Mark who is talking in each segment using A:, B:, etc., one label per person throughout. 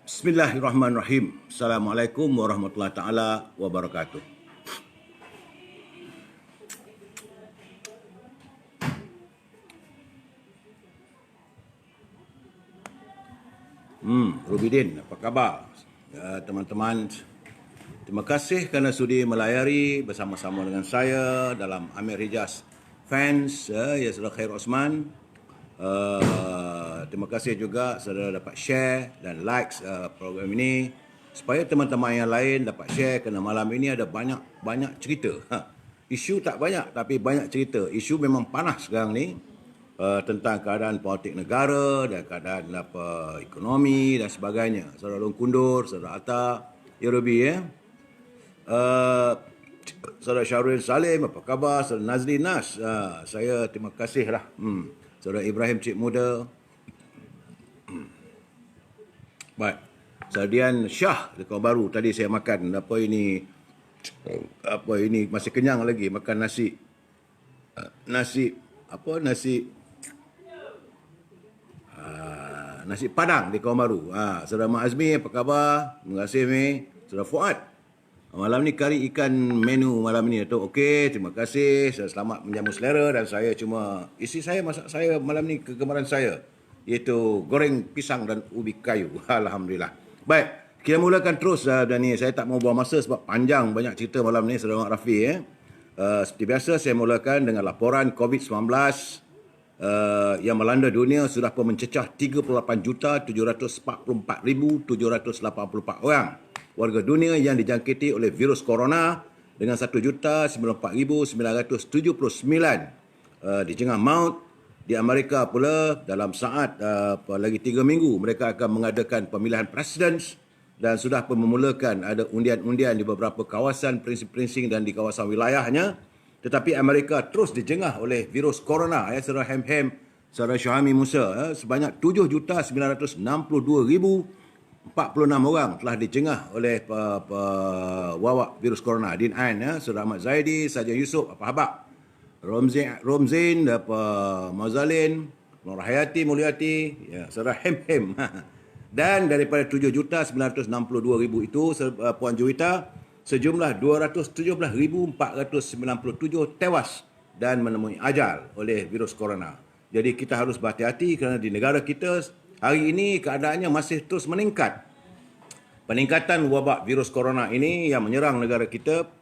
A: Bismillahirrahmanirrahim. Assalamualaikum warahmatullahi taala wabarakatuh. Rubidin, apa khabar? Ya, teman-teman, terima kasih kerana sudi melayari bersama-sama dengan saya dalam Amir Hijaz Fans, ya saudara Khair Osman. Terima kasih juga saudara dapat share dan likes program ini supaya teman-teman yang lain dapat share, kerana malam ini ada banyak cerita. Isu tak banyak tapi banyak cerita. Isu memang panas sekarang ni tentang keadaan politik negara dan keadaan ekonomi dan sebagainya. Saudara Long Kundur, saudara Atta, ya Ruby ya. Saudara Syarul Salim, apa khabar? Saudara Nazli Nas, saya terima kasih lah. Saudara Ibrahim Cik Muda. Baik. Saudara Syah di Kau Baru, tadi saya makan apa ini masih kenyang lagi makan nasi Padang di Kau Baru. Saudara Mak Azmi, apa khabar? Terima kasih Mi. Saudara Fuad, malam ni kari ikan menu malam ni Datuk. Okey, terima kasih. Saya selamat menjamu selera dan saya cuma isi saya masak saya malam ni kegemaran saya iaitu goreng pisang dan ubi kayu. Alhamdulillah. Baik, kita mulakan terus dan ni saya tak mau buang masa sebab panjang banyak cerita malam ni saudara Mak Rafi seperti biasa saya mulakan dengan laporan COVID-19 yang melanda dunia sudah pun mencecah 38,744,784 orang warga dunia yang dijangkiti oleh virus corona dengan 1,094,979 dijengah maut. Di Amerika pula dalam saat lagi 3 minggu mereka akan mengadakan pemilihan presiden dan sudah pun memulakan ada undian-undian di beberapa kawasan prinsip-prinsip dan di kawasan wilayahnya. Tetapi Amerika terus dijengah oleh virus corona saudara Hem, saudara Syahami Musa sebanyak 7,962,046 orang telah dijengah oleh wabak virus corona. Din Ain, saudara Ahmad Zaidi, Saja Yusof, apa khabar? Romzin, Mazalin, Nur Hayati Mulyati, ya, saudara Hem. Dan daripada 7,962,000 itu, Puan Juwita, sejumlah 217,497 tewas dan menemui ajal oleh virus corona. Jadi kita harus berhati-hati kerana di negara kita hari ini keadaannya masih terus meningkat. Peningkatan wabak virus corona ini yang menyerang negara kita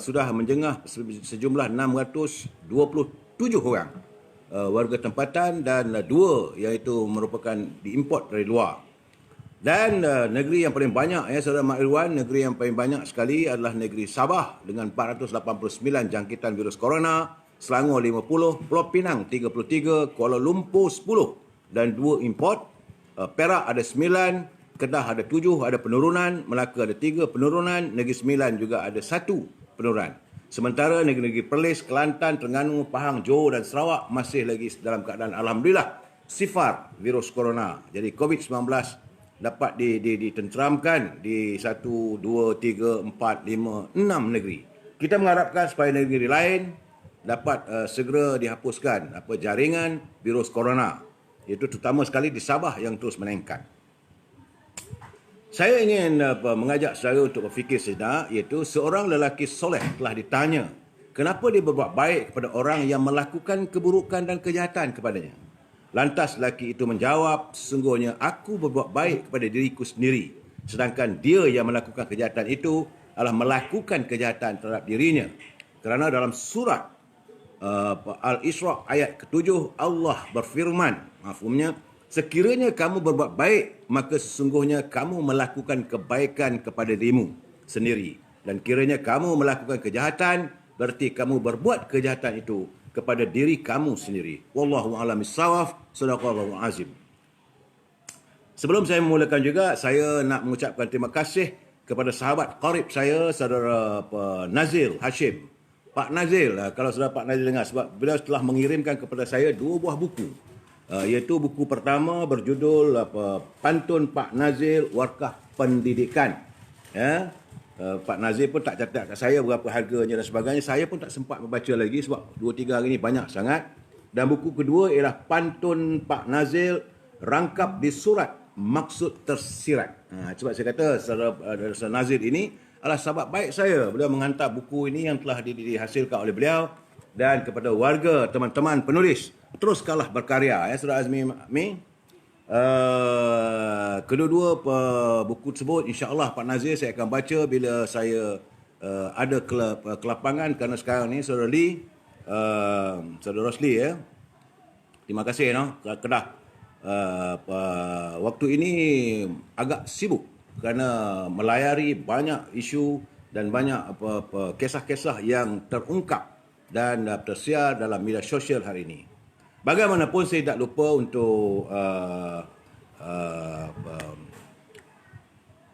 A: sudah menjengah sejumlah 627 orang warga tempatan dan 2 iaitu merupakan diimport dari luar. Dan negeri yang paling banyak saudara Mak Irwan, negeri yang paling banyak sekali adalah negeri Sabah dengan 489 jangkitan virus corona, Selangor 50, Pulau Pinang 33, Kuala Lumpur 10 dan 2 import, Perak ada 9, Kedah ada 7, ada penurunan, Melaka ada 3 penurunan, Negeri Sembilan juga ada 1 penurunan. Sementara negeri-negeri Perlis, Kelantan, Terengganu, Pahang, Johor dan Sarawak masih lagi dalam keadaan alhamdulillah sifar virus corona. Jadi COVID-19 dapat ditenteramkan di 1, 2, 3, 4, 5, 6 negeri. Kita mengharapkan supaya negeri lain dapat segera dihapuskan jaringan virus corona. Itu terutama sekali di Sabah yang terus meningkat. Saya ingin mengajak saudara untuk berfikir sejenak, iaitu seorang lelaki soleh telah ditanya kenapa dia berbuat baik kepada orang yang melakukan keburukan dan kejahatan kepadanya. Lantas lelaki itu menjawab, sesungguhnya aku berbuat baik kepada diriku sendiri, sedangkan dia yang melakukan kejahatan itu adalah melakukan kejahatan terhadap dirinya. Kerana dalam surat Al-Isra ayat ke-7 Allah berfirman, mafhumnya, sekiranya kamu berbuat baik, maka sesungguhnya kamu melakukan kebaikan kepada dirimu sendiri. Dan kiranya kamu melakukan kejahatan, berarti kamu berbuat kejahatan itu kepada diri kamu sendiri. Wallahu a'lam bissawab. Shadaqallahu azim. Sebelum saya memulakan juga, saya nak mengucapkan terima kasih kepada sahabat qarib saya, saudara Nazil Hashim. Pak Nazil, kalau saudara Pak Nazil dengar, sebab beliau telah mengirimkan kepada saya 2 buah buku. Iaitu buku pertama berjudul Pantun Pak Nazil Warkah Pendidikan. Pak Nazil pun tak catat kat saya berapa harganya dan sebagainya. Saya pun tak sempat membaca lagi sebab 2-3 hari ini banyak sangat. Dan buku kedua ialah Pantun Pak Nazil Rangkap di Surat maksud tersirat. Sebab saya kata Saudara Nazir ini adalah sahabat baik saya. Beliau menghantar buku ini yang telah dihasilkan oleh beliau, dan kepada warga, teman-teman penulis, teruskanlah berkarya ya Saudara Azmi Mi. Kedua-dua buku tersebut insya-Allah Pak Nazir saya akan baca bila saya ada kelapangan, kerana sekarang ni Saudara Lee, Saudara Rosli ya. Terima kasih Kedah. Waktu ini agak sibuk kerana melayari banyak isu dan banyak kisah-kisah yang terungkap dan tersiar dalam media sosial hari ini. Bagaimanapun saya tak lupa untuk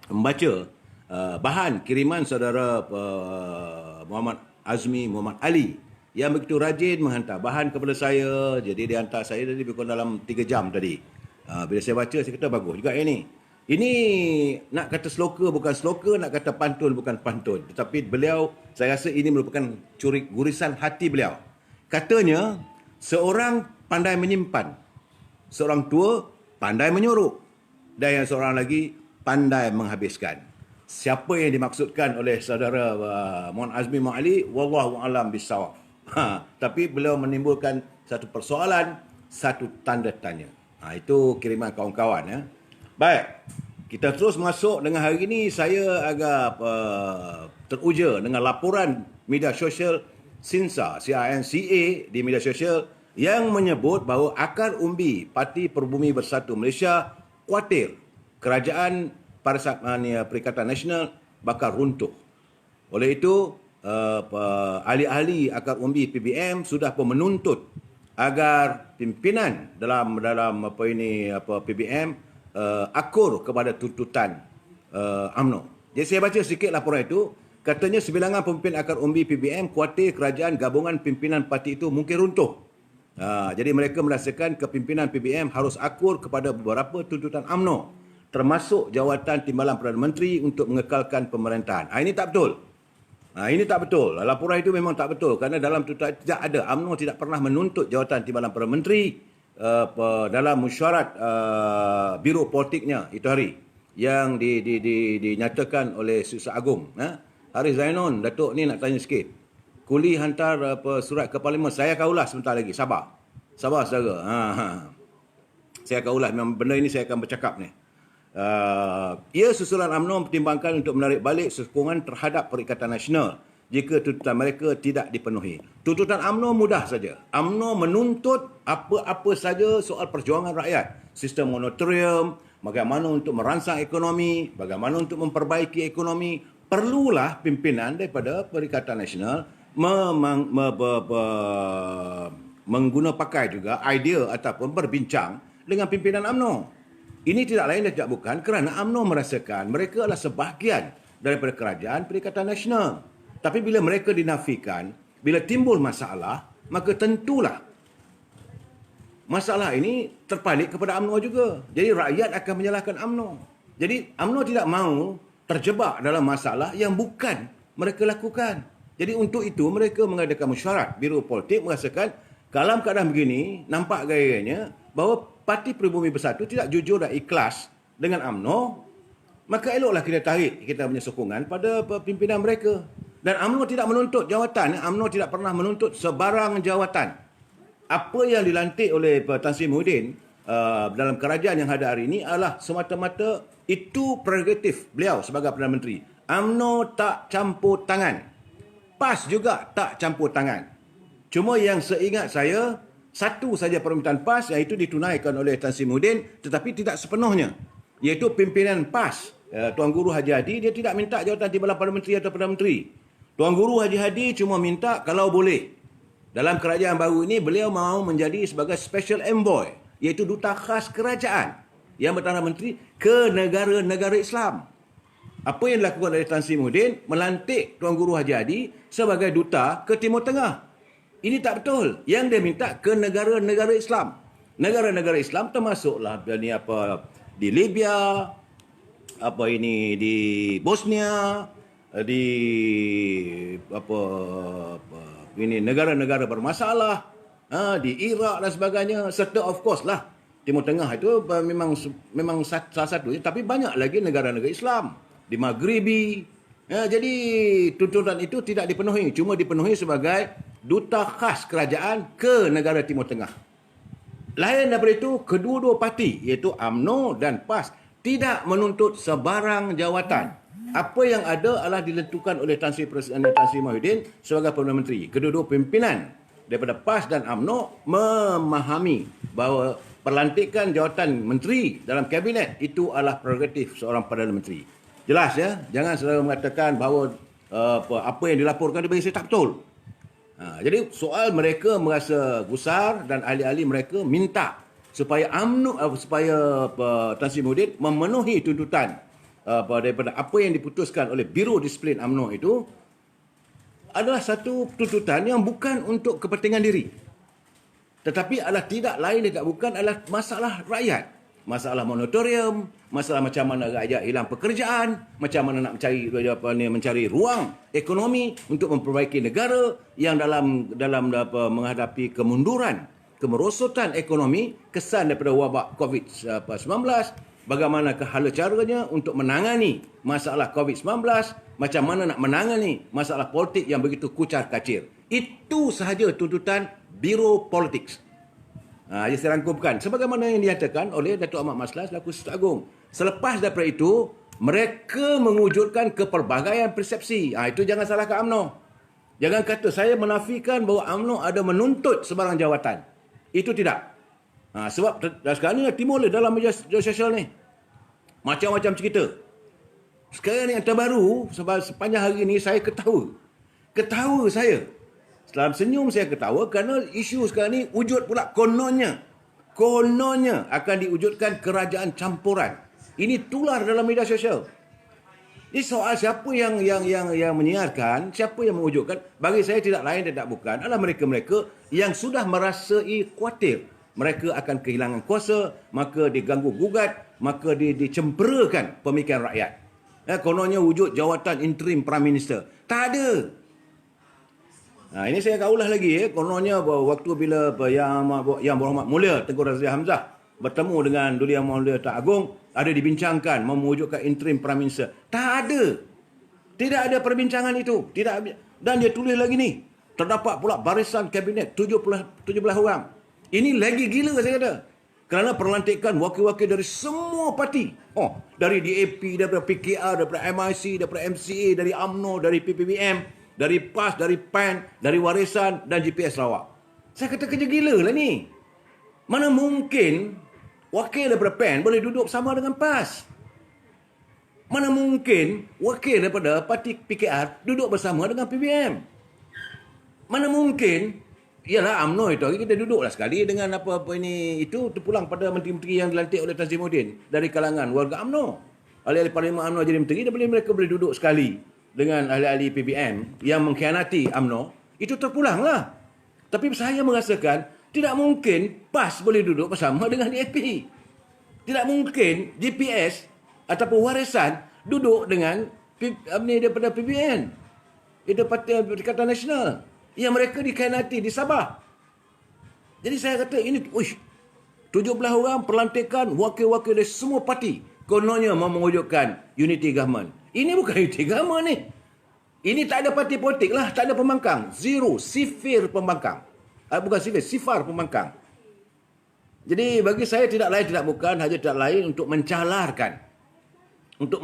A: membaca bahan kiriman saudara Muhammad Azmi Muhammad Ali yang begitu rajin menghantar bahan kepada saya. Jadi dia hantar saya tadi lebih kurang dalam 3 jam tadi. Bila saya baca, saya kata bagus juga ini. Ini nak kata sloka bukan sloka, nak kata pantun bukan pantun. Tetapi beliau, saya rasa ini merupakan gurisan hati beliau. Katanya, seorang pandai menyimpan, seorang tua pandai menyuruh, dan yang seorang lagi pandai menghabiskan. Siapa yang dimaksudkan oleh saudara Muhammad Azmi Muhammad Ali, wallahu a'lam bissawab. Tapi beliau menimbulkan satu persoalan, satu tanda tanya. Itu kiriman kawan-kawan ya. Baik, kita terus masuk dengan hari ini. Saya agak teruja dengan laporan media sosial CINCA di media sosial yang menyebut bahawa akar umbi Parti Perbumi Bersatu Malaysia khawatir kerajaan Perikatan Nasional bakal runtuh. Oleh itu, ahli-ahli akar umbi PBM sudah pun menuntut agar pimpinan dalam PBM akur kepada tuntutan UMNO. Jadi saya baca sikit laporan itu. Katanya sebilangan pemimpin akar umbi PBM khawatir kerajaan gabungan pimpinan parti itu mungkin runtuh. Jadi mereka merasakan kepimpinan PBM harus akur kepada beberapa tuntutan UMNO, termasuk jawatan Timbalan Perdana Menteri untuk mengekalkan pemerintahan. Ini tak betul. Ini tak betul. Laporan itu memang tak betul kerana dalam tuntutan tidak ada. UMNO tidak pernah menuntut jawatan Timbalan Perdana Menteri dalam mesyuarat Biro Politiknya itu hari yang dinyatakan oleh Susah Agung. Haris Zainon, Datuk ni nak tanya sikit. Kuli hantar surat ke Parlimen. Saya akan ulas sebentar lagi. Sabar. Sabar saudara. Saya akan ulas. Memang benda ini saya akan bercakap ni. Ia susulan UMNO mempertimbangkan untuk menarik balik sokongan terhadap Perikatan Nasional jika tuntutan mereka tidak dipenuhi. Tuntutan UMNO mudah saja. UMNO menuntut apa-apa saja soal perjuangan rakyat. Sistem monetorium, bagaimana untuk merangsang ekonomi, bagaimana untuk memperbaiki ekonomi. Perlulah pimpinan daripada Perikatan Nasional mengguna pakai juga idea ataupun berbincang dengan pimpinan UMNO. Ini tidak lain dan tidak bukan kerana UMNO merasakan mereka adalah sebahagian daripada kerajaan Perikatan Nasional. Tapi bila mereka dinafikan, bila timbul masalah, maka tentulah masalah ini terpalit kepada UMNO juga. Jadi rakyat akan menyalahkan UMNO. Jadi UMNO tidak mahu terjebak dalam masalah yang bukan mereka lakukan. Jadi untuk itu mereka mengadakan mesyuarat. Biro Politik merasakan dalam keadaan begini, nampak gayanya bahawa Parti Pribumi Bersatu tidak jujur dan ikhlas dengan UMNO, maka eloklah kita tarik kita punya sokongan pada pimpinan mereka. Dan UMNO tidak menuntut jawatan. UMNO tidak pernah menuntut sebarang jawatan. Apa yang dilantik oleh Tan Sri Muhyiddin dalam kerajaan yang ada hari ini adalah semata-mata itu prerogatif beliau sebagai Perdana Menteri. UMNO tak campur tangan. PAS juga tak campur tangan. Cuma yang seingat saya, satu saja permintaan PAS, iaitu ditunaikan oleh Tan Sri Muhyiddin, tetapi tidak sepenuhnya. Iaitu pimpinan PAS, Tuan Guru Haji Hadi, dia tidak minta jawatan Timbalan Perdana Menteri atau Perdana Menteri. Tuan Guru Haji Hadi cuma minta kalau boleh. Dalam kerajaan baru ini, beliau mahu menjadi sebagai special envoy, iaitu duta khas kerajaan yang Perdana Menteri ke negara-negara Islam. Apa yang dilakukan oleh Tan Sri Muhyiddin, melantik Tuan Guru Haji Hadi sebagai duta ke Timur Tengah. Ini tak betul. Yang dia minta ke negara-negara Islam. Negara-negara Islam termasuklah di Libya, di Bosnia, di negara-negara bermasalah, di Iraq dan sebagainya, serta of course lah Timur Tengah itu memang salah satunya, tapi banyak lagi negara-negara Islam di Maghribi. Ya, jadi tuntutan itu tidak dipenuhi, cuma dipenuhi sebagai duta khas kerajaan ke negara Timur Tengah. Lain daripada itu, kedua-dua parti iaitu UMNO dan PAS tidak menuntut sebarang jawatan. Apa yang ada adalah ditentukan oleh Tan Sri Mahyudin sebagai Perdana Menteri. Kedua-dua pimpinan daripada PAS dan UMNO memahami bahawa pelantikan jawatan menteri dalam kabinet itu adalah prerogatif seorang Perdana Menteri. Jelas ya, jangan selalu mengatakan bahawa apa yang dilaporkan itu bagi saya tak betul. Jadi soal mereka merasa gusar dan ahli-ahli mereka minta supaya UMNO supaya Tan Sri Mahyudin memenuhi tuntutan daripada apa yang diputuskan oleh Biro Disiplin UMNO itu adalah satu tuntutan yang bukan untuk kepentingan diri, tetapi adalah tidak lain dan tidak bukan adalah masalah rakyat. Masalah moratorium, masalah macam mana rakyat hilang pekerjaan, macam mana nak mencari ruang ekonomi untuk memperbaiki negara yang dalam menghadapi kemunduran, kemerosotan ekonomi kesan daripada wabak COVID-19. Bagaimana hala caranya untuk menangani masalah COVID-19, macam mana nak menangani masalah politik yang begitu kucar kacir. Itu sahaja tuntutan Biro Politics. Jadi saya rangkumkan sebagaimana yang dinyatakan oleh Datuk Ahmad Maslas selaku Ketua Agung. Selepas daripada itu, mereka mewujudkan kepelbagaian persepsi. Itu jangan salahkan UMNO. Jangan kata saya menafikan bahawa UMNO ada menuntut sebarang jawatan. Itu tidak. Sebab sekarang ni timbul dalam media sosial ni macam-macam cerita. Sekarang ni yang terbaru, sepanjang hari ni saya ketawa saya. Dalam senyum saya ketawa kerana isu sekarang ni wujud pula kononnya akan diwujudkan kerajaan campuran. Ini tular dalam media sosial. Ini soal siapa yang menyiarkan, siapa yang mewujudkan, bagi saya tidak lain dan tidak bukan adalah mereka-mereka yang sudah merasai khawatir mereka akan kehilangan kuasa, maka diganggu gugat, maka dicemperakan pemikiran rakyat. Kononnya wujud jawatan interim Prime Minister. Tak ada. Ini saya akan ulas lagi. Kononnya waktu bila Yang Berhormat Mulia Tengku Razali Hamzah bertemu dengan Duli Yang Mulia Tan Agong, ada dibincangkan mewujudkan interim Prime Minister. Tak ada. Tidak ada perbincangan itu. Dan dia tulis lagi ni. Terdapat pula barisan kabinet 17 orang. Ini lagi gila saya kata. Kerana perlantikan wakil-wakil dari semua parti. Dari DAP, daripada PKR, daripada MIC, daripada MCA, dari UMNO, dari PPBM, dari PAS, dari PAN, dari Warisan dan GPS Sarawak. Saya kata kerja gila lah ni. Mana mungkin wakil daripada PAN boleh duduk bersama dengan PAS? Mana mungkin wakil daripada parti PKR duduk bersama dengan PBM? Mana mungkin, ialah UMNO itu, kita duduklah sekali dengan apa-apa ini, itu terpulang pada menteri-menteri yang dilantik oleh Tan Sri Mahyudin dari kalangan warga UMNO. Ahli-ahli Parlimen UMNO jadi menteri, dan mereka boleh duduk sekali dengan ahli-ahli PBM yang mengkhianati UMNO, itu terpulanglah. Tapi saya merasakan tidak mungkin PAS boleh duduk bersama dengan DAP. Tidak mungkin GPS ataupun Warisan duduk dengan daripada PBN. Itu Pakatan Nasional yang mereka dikhianati di Sabah. Jadi saya kata ini 17 orang pelantikan wakil-wakil dari semua parti kononnya mewujudkan unity government. Ini bukan unity government ni. Ini tak ada parti politik lah, tak ada pembangkang. Zero, sifir pembangkang. Bukan sifir, sifar pembangkang. Jadi bagi saya tidak lain tidak bukan, hanya tidak lain untuk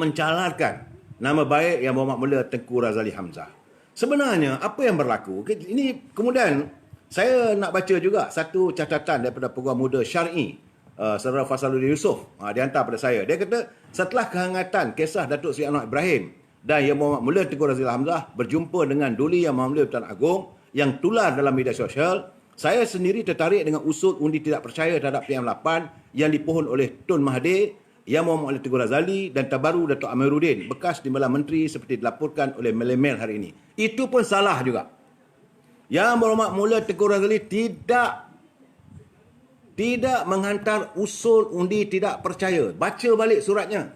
A: mencalarkan nama baik Yang Berhormat Mulia Tengku Razali Hamzah. Sebenarnya apa yang berlaku, ini kemudian saya nak baca juga satu catatan daripada Peguam Muda Syar'i, Saudara Fasaluddin Yusof, dihantar pada saya. Dia kata, setelah kehangatan kisah Datuk Seri Anwar Ibrahim dan Yang Berhormat Mulia Tengku Razali Hamzah berjumpa dengan Duli Yang Berhormat Mulia Tan Agong yang tular dalam media sosial, saya sendiri tertarik dengan usul undi tidak percaya terhadap PM8 yang dipohon oleh Tun Mahathir, Yang Berhormat Mulia Tengku Razali dan terbaru Datuk Amiruddin, bekas Timbalan Menteri seperti dilaporkan oleh Mail hari ini. Itu pun salah juga. Yang Berhormat Mulia Tengku Razali tidak menghantar usul undi tidak percaya. Baca balik suratnya.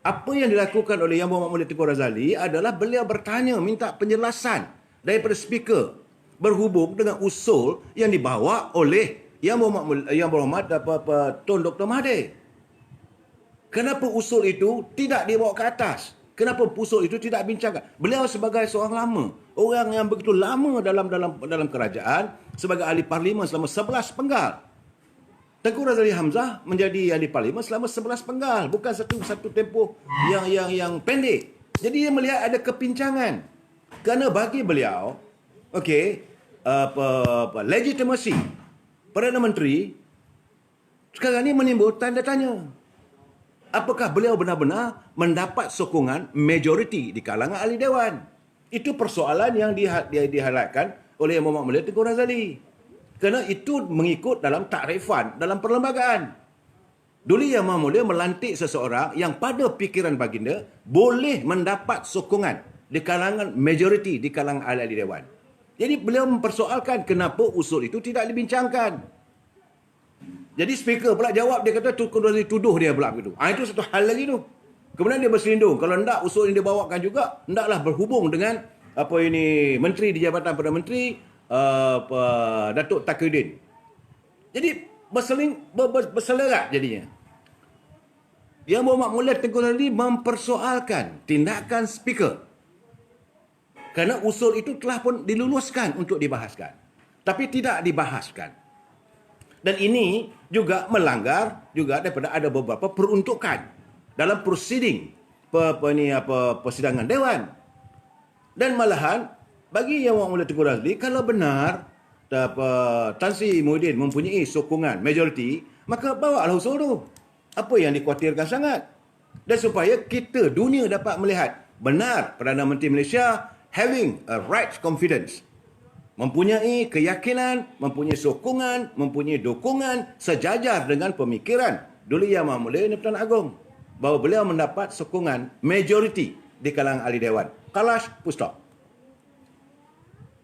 A: Apa yang dilakukan oleh Yang Berhormat Mulia Tengku Razali adalah beliau bertanya, minta penjelasan daripada speaker berhubung dengan usul yang dibawa oleh Yang berhormat Tun Dr. Mahathir. Kenapa usul itu tidak dibawa ke atas? Kenapa usul itu tidak bincangkan? Beliau sebagai seorang lama, orang yang begitu lama dalam kerajaan, sebagai ahli parlimen selama 11 penggal. Tengku Razali Hamzah menjadi ahli parlimen selama 11 penggal, bukan satu tempoh yang pendek. Jadi dia melihat ada kepincangan. Kerana bagi beliau, legitimasi Perdana Menteri sekarang ini menimbul tanda tanya. Apakah beliau benar-benar mendapat sokongan majoriti di kalangan ahli dewan? Itu persoalan yang dihighlightkan oleh Muhammad Mulia Tengku Razali. Kerana itu mengikut dalam takrifan dalam perlembagaan. Dulu Yang Maha Mulia melantik seseorang yang pada fikiran baginda boleh mendapat sokongan di kalangan majoriti di kalangan ahli dewan. Jadi beliau mempersoalkan kenapa usul itu tidak dibincangkan. Jadi speaker pula jawab, dia kata Tengku Razali tuduh dia pula begitu. Itu satu hal lagi tu. Kemudian dia berselindung. Kalau hendak usul yang dia bawakan juga, hendaklah berhubung dengan Menteri di Jabatan Perdana Menteri, Datuk Takiuddin. Jadi berselerak jadinya. Yang Muhammad Mulia Tengku Razali mempersoalkan tindakan speaker. Kerana usul itu telah pun diluluskan untuk dibahaskan. Tapi tidak dibahaskan. Dan ini juga melanggar juga daripada ada beberapa peruntukan dalam proceeding persidangan dewan. Dan malahan bagi Yang Muhammad Mulia Tengku Razali, kalau benar Tan Sri Muhyiddin mempunyai sokongan majoriti, maka bawalah usul tu. Apa yang dikhawatirkan sangat? Dan supaya kita dunia dapat melihat benar Perdana Menteri Malaysia having a right confidence, mempunyai keyakinan, mempunyai sokongan, mempunyai dukungan sejajar dengan pemikiran Duli Yang Maha Mulia Pertuan Agong, bahawa beliau mendapat sokongan majoriti di kalangan ahli dewan. Kalash, full stop.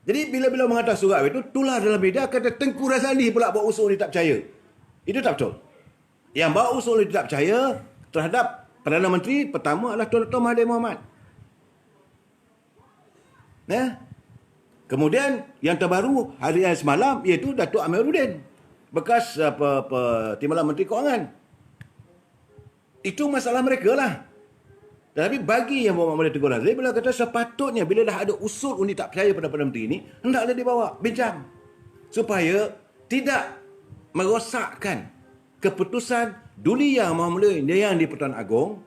A: Jadi bila beliau menghantar surat itu, tular dalam media kata Tengku Razali pula bawa usul ini tak percaya. Itu tak betul. Yang bawa usul ini tak percaya terhadap Perdana Menteri pertama adalah Tuan Dr. Mahathir Mohamad. Kemudian yang terbaru hari yang semalam iaitu Datuk Amiruddin, bekas Timbalan Menteri Kewangan. Itu masalah mereka lah. Tetapi bagi Yang Muhammad Mulia Tengku Razali, beliau kata sepatutnya bila dah ada usul undi tak percaya pada Perdana Menteri ini, hendaklah dibawa bincang supaya tidak merosakkan keputusan Duli Yang Maha Mulia yang di Pertuan Agong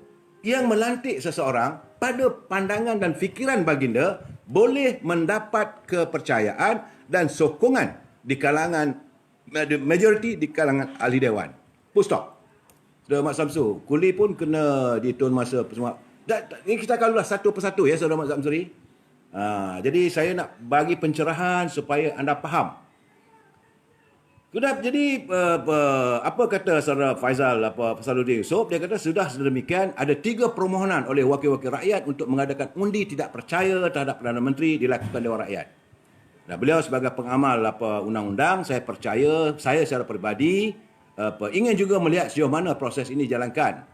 A: yang melantik seseorang pada pandangan dan fikiran baginda boleh mendapat kepercayaan dan sokongan di kalangan majoriti di kalangan ahli dewan. Full stop. Saudara Mat Samsu, kuli pun kena ditun masa semua. Ini kita akan ulas satu persatu ya Saudara Mat Samsuri. Jadi saya nak bagi pencerahan supaya anda faham. Jadi apa kata Saudara Faisaluddin Yusof? Dia kata sudah sedemikian ada 3 permohonan oleh wakil-wakil rakyat untuk mengadakan undi tidak percaya terhadap Perdana Menteri dilakukan Dewan Rakyat. Dan beliau sebagai pengamal undang-undang, saya percaya, saya secara peribadi ingin juga melihat sejauh mana proses ini dijalankan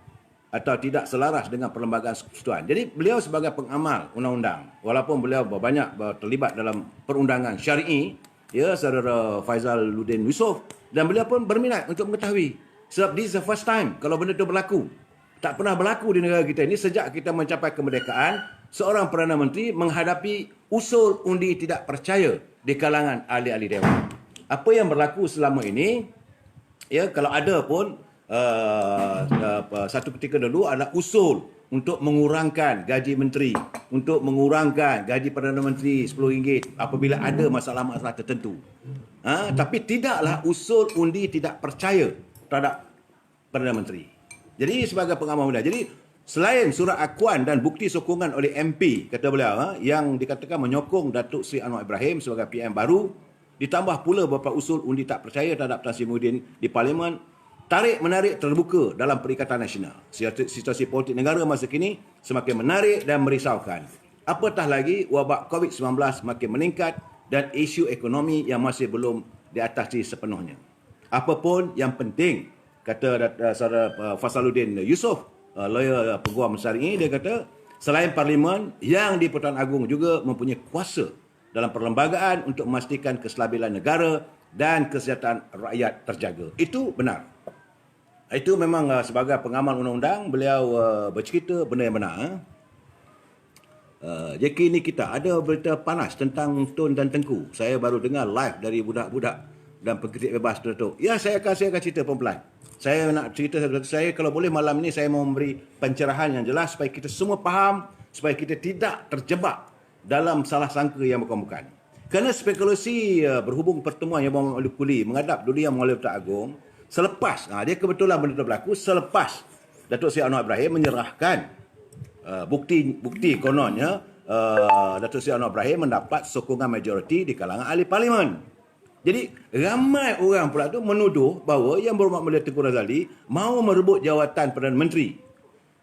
A: atau tidak selaras dengan perlembagaan persekutuan. Jadi beliau sebagai pengamal undang-undang, walaupun beliau banyak terlibat dalam perundangan syar'i, ya, Saudara Faisaluddin Yusof, dan beliau pun berminat untuk mengetahui. Sebab this is the first time kalau benda itu berlaku. Tak pernah berlaku di negara kita ini sejak kita mencapai kemerdekaan, seorang Perdana Menteri menghadapi usul undi tidak percaya di kalangan ahli-ahli dewan. Apa yang berlaku selama ini, ya, kalau ada pun satu ketika dulu adalah usul untuk mengurangkan gaji menteri, untuk mengurangkan gaji Perdana Menteri RM10 apabila ada masalah-masalah tertentu. Tapi tidaklah usul undi tidak percaya terhadap Perdana Menteri. Jadi sebagai pengamal muda, jadi selain surat akuan dan bukti sokongan oleh MP, kata beliau, yang dikatakan menyokong Datuk Seri Anwar Ibrahim sebagai PM baru, ditambah pula beberapa usul undi tak percaya terhadap Tan Sri Muhyiddin di Parlimen, tarik-menarik terbuka dalam Perikatan Nasional. Situasi politik negara masa kini semakin menarik dan merisaukan. Apatah lagi wabak COVID-19 makin meningkat dan isu ekonomi yang masih belum diatasi sepenuhnya. Apapun yang penting, kata Saudara Faisaluddin Yusof, lawyer Peguam Syar'i, dia kata selain Parlimen yang di Pertuan Agong juga mempunyai kuasa dalam perlembagaan untuk memastikan kestabilan negara dan kesejahteraan rakyat terjaga. Itu benar. Itu memang sebagai pengamal undang-undang, beliau bercerita benda yang benar. JK ni kita ada berita panas tentang Tun dan Tengku. Saya baru dengar live dari budak-budak dan pengkritik bebas tu. Ya, saya akan cerita pelan-pelan. Saya nak cerita saya kalau boleh malam ini saya mau memberi pencerahan yang jelas supaya kita semua faham, supaya kita tidak terjebak dalam salah sangka yang bukan-bukan. Kerana spekulasi berhubung pertemuan yang Muhammad Kuli menghadap Duli Yang Mulia Pertuan Agong selepas, dia kebetulan benda itu berlaku selepas Datuk Seri Anwar Ibrahim menyerahkan bukti kononnya Datuk Seri Anwar Ibrahim mendapat sokongan majoriti di kalangan ahli parlimen. Jadi ramai orang pula tu menuduh bahawa Yang Berhormat Mulia Tengku Razali mahu merebut jawatan Perdana Menteri.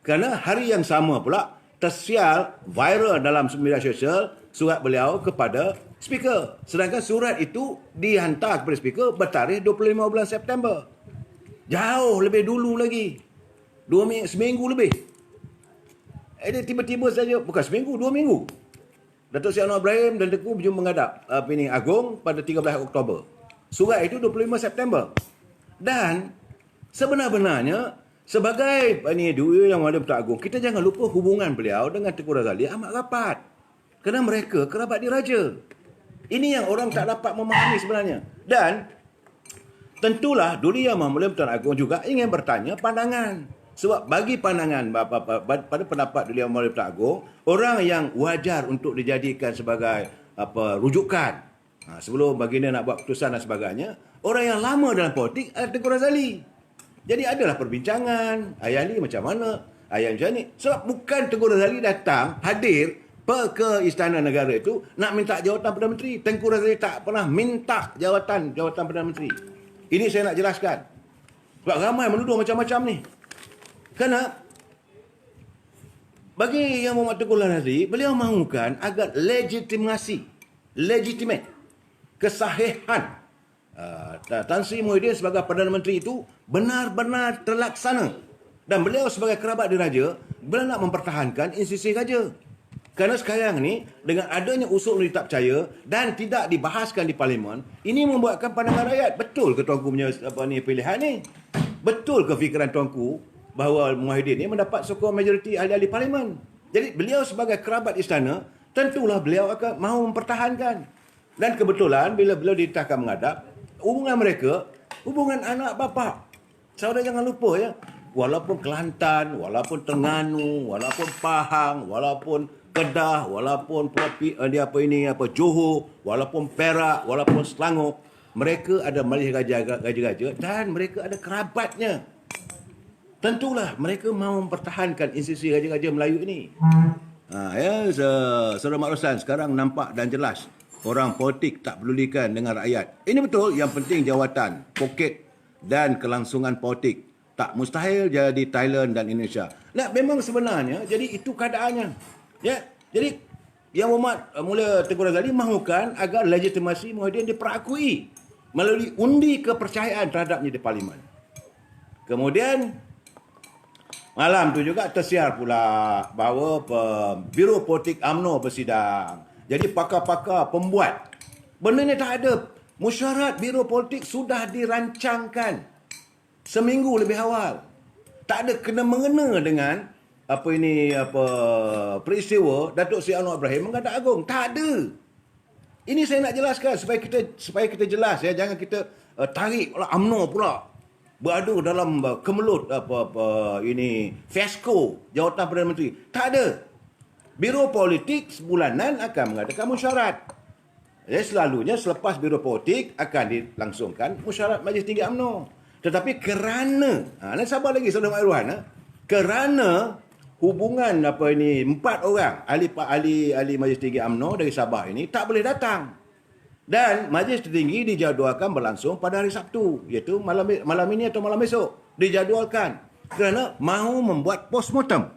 A: Kerana hari yang sama pula tersiar viral dalam media sosial surat beliau kepada Speaker. Sedangkan surat itu dihantar kepada Speaker bertarikh 25 bulan September. Jauh lebih dulu lagi. Seminggu lebih. Tiba-tiba saja, bukan seminggu, 2 minggu. Datuk Seri Anwar Ibrahim dan Tengku berjumpa menghadap Agong pada 13 Oktober. Surat itu 25 September. Dan sebenar-benarnya sebagai Duli Yang Mulia Pertuan Agong, kita jangan lupa hubungan beliau dengan Tengku Razali amat rapat. Kerana mereka kerabat diraja. Ini yang orang tak dapat memahami sebenarnya. Dan tentulah Duli Yang Mulia Pertuan Agong juga ingin bertanya pandangan. Sebab bagi pandangan pada pendapat Duli Yang Mulia Pertuan Agong, orang yang wajar untuk dijadikan sebagai rujukan sebelum baginda nak buat keputusan dan sebagainya, orang yang lama dalam politik adalah Tengku Razali. Jadi adalah perbincangan, ayah ni macam mana, ayah macam ni. Sebab bukan Tengku Razali datang hadir ke Istana Negara itu nak minta jawatan Perdana Menteri. Tengku Razali tak pernah minta jawatan Perdana Menteri. Ini saya nak jelaskan. Sebab ramai menuduh macam-macam ni. Kerana bagi Yang Berhormat Tengku Razali, beliau mahukan agar legitimate, kesahihan Tan Sri Muhyiddin sebagai Perdana Menteri itu benar-benar terlaksana. Dan beliau sebagai kerabat diraja, beliau nak mempertahankan institusi raja. Kerana sekarang ni, dengan adanya usul undi tak percaya dan tidak dibahaskan di Parlimen, ini membuatkan pandangan rakyat. Betul ke Tuanku punya pilihan ni? Betul ke fikiran Tuanku bahawa Muhyiddin ni mendapat sokongan majoriti ahli-ahli Parlimen? Jadi beliau sebagai kerabat istana, tentulah beliau akan mahu mempertahankan. Dan kebetulan bila beliau ditahkan menghadap, hubungan mereka, hubungan anak bapa. Saudara jangan lupa ya, walaupun Kelantan, walaupun Terengganu, walaupun Pahang, walaupun Kedah, walaupun Johor, walaupun Perak, walaupun Selangor, mereka ada majlis raja-raja dan mereka ada kerabatnya. Tentulah mereka mahu mempertahankan institusi raja-raja Melayu ini. Saudara Mak Roslan, sekarang nampak dan jelas orang politik tak pedulikan dengan rakyat. Ini betul, yang penting jawatan, poket dan kelangsungan politik. Tak mustahil jadi Thailand dan Indonesia. Nah, memang sebenarnya jadi itu keadaannya. Ya, jadi Yang Berhormat Mulia Tengku Razali mahukan agar legitimasi Muhyiddin diperakui melalui undi kepercayaan terhadapnya di Parlimen. Kemudian malam tu juga tersiar pula bahawa Biro Politik UMNO bersidang. Jadi pakar-pakar pembuat. Benda ni tak ada. Mesyuarat Biro Politik sudah dirancangkan seminggu lebih awal. Tak ada kena-mengena dengan peristiwa Datuk Seri Anwar Ibrahim menghadap Agong. Tak ada. Ini saya nak jelaskan supaya kita jelas ya, jangan kita tarik UMNO pula beradu dalam kemelut fiasko jawatan Perdana Menteri. Tak ada. Biro Politik sebulanan akan mengadakan mesyuarat. Selalunya selepas Biro Politik akan dilangsungkan mesyuarat Majlis Tinggi UMNO. Tetapi kerana sabar lagi Saudara Mak Irwan, kerana hubungan 4 orang ahli Majlis Tinggi UMNO dari Sabah ini tak boleh datang. Dan Majlis Tertinggi dijadualkan berlangsung pada hari Sabtu, iaitu malam ini atau malam esok. Dijadualkan kerana mahu membuat postmortem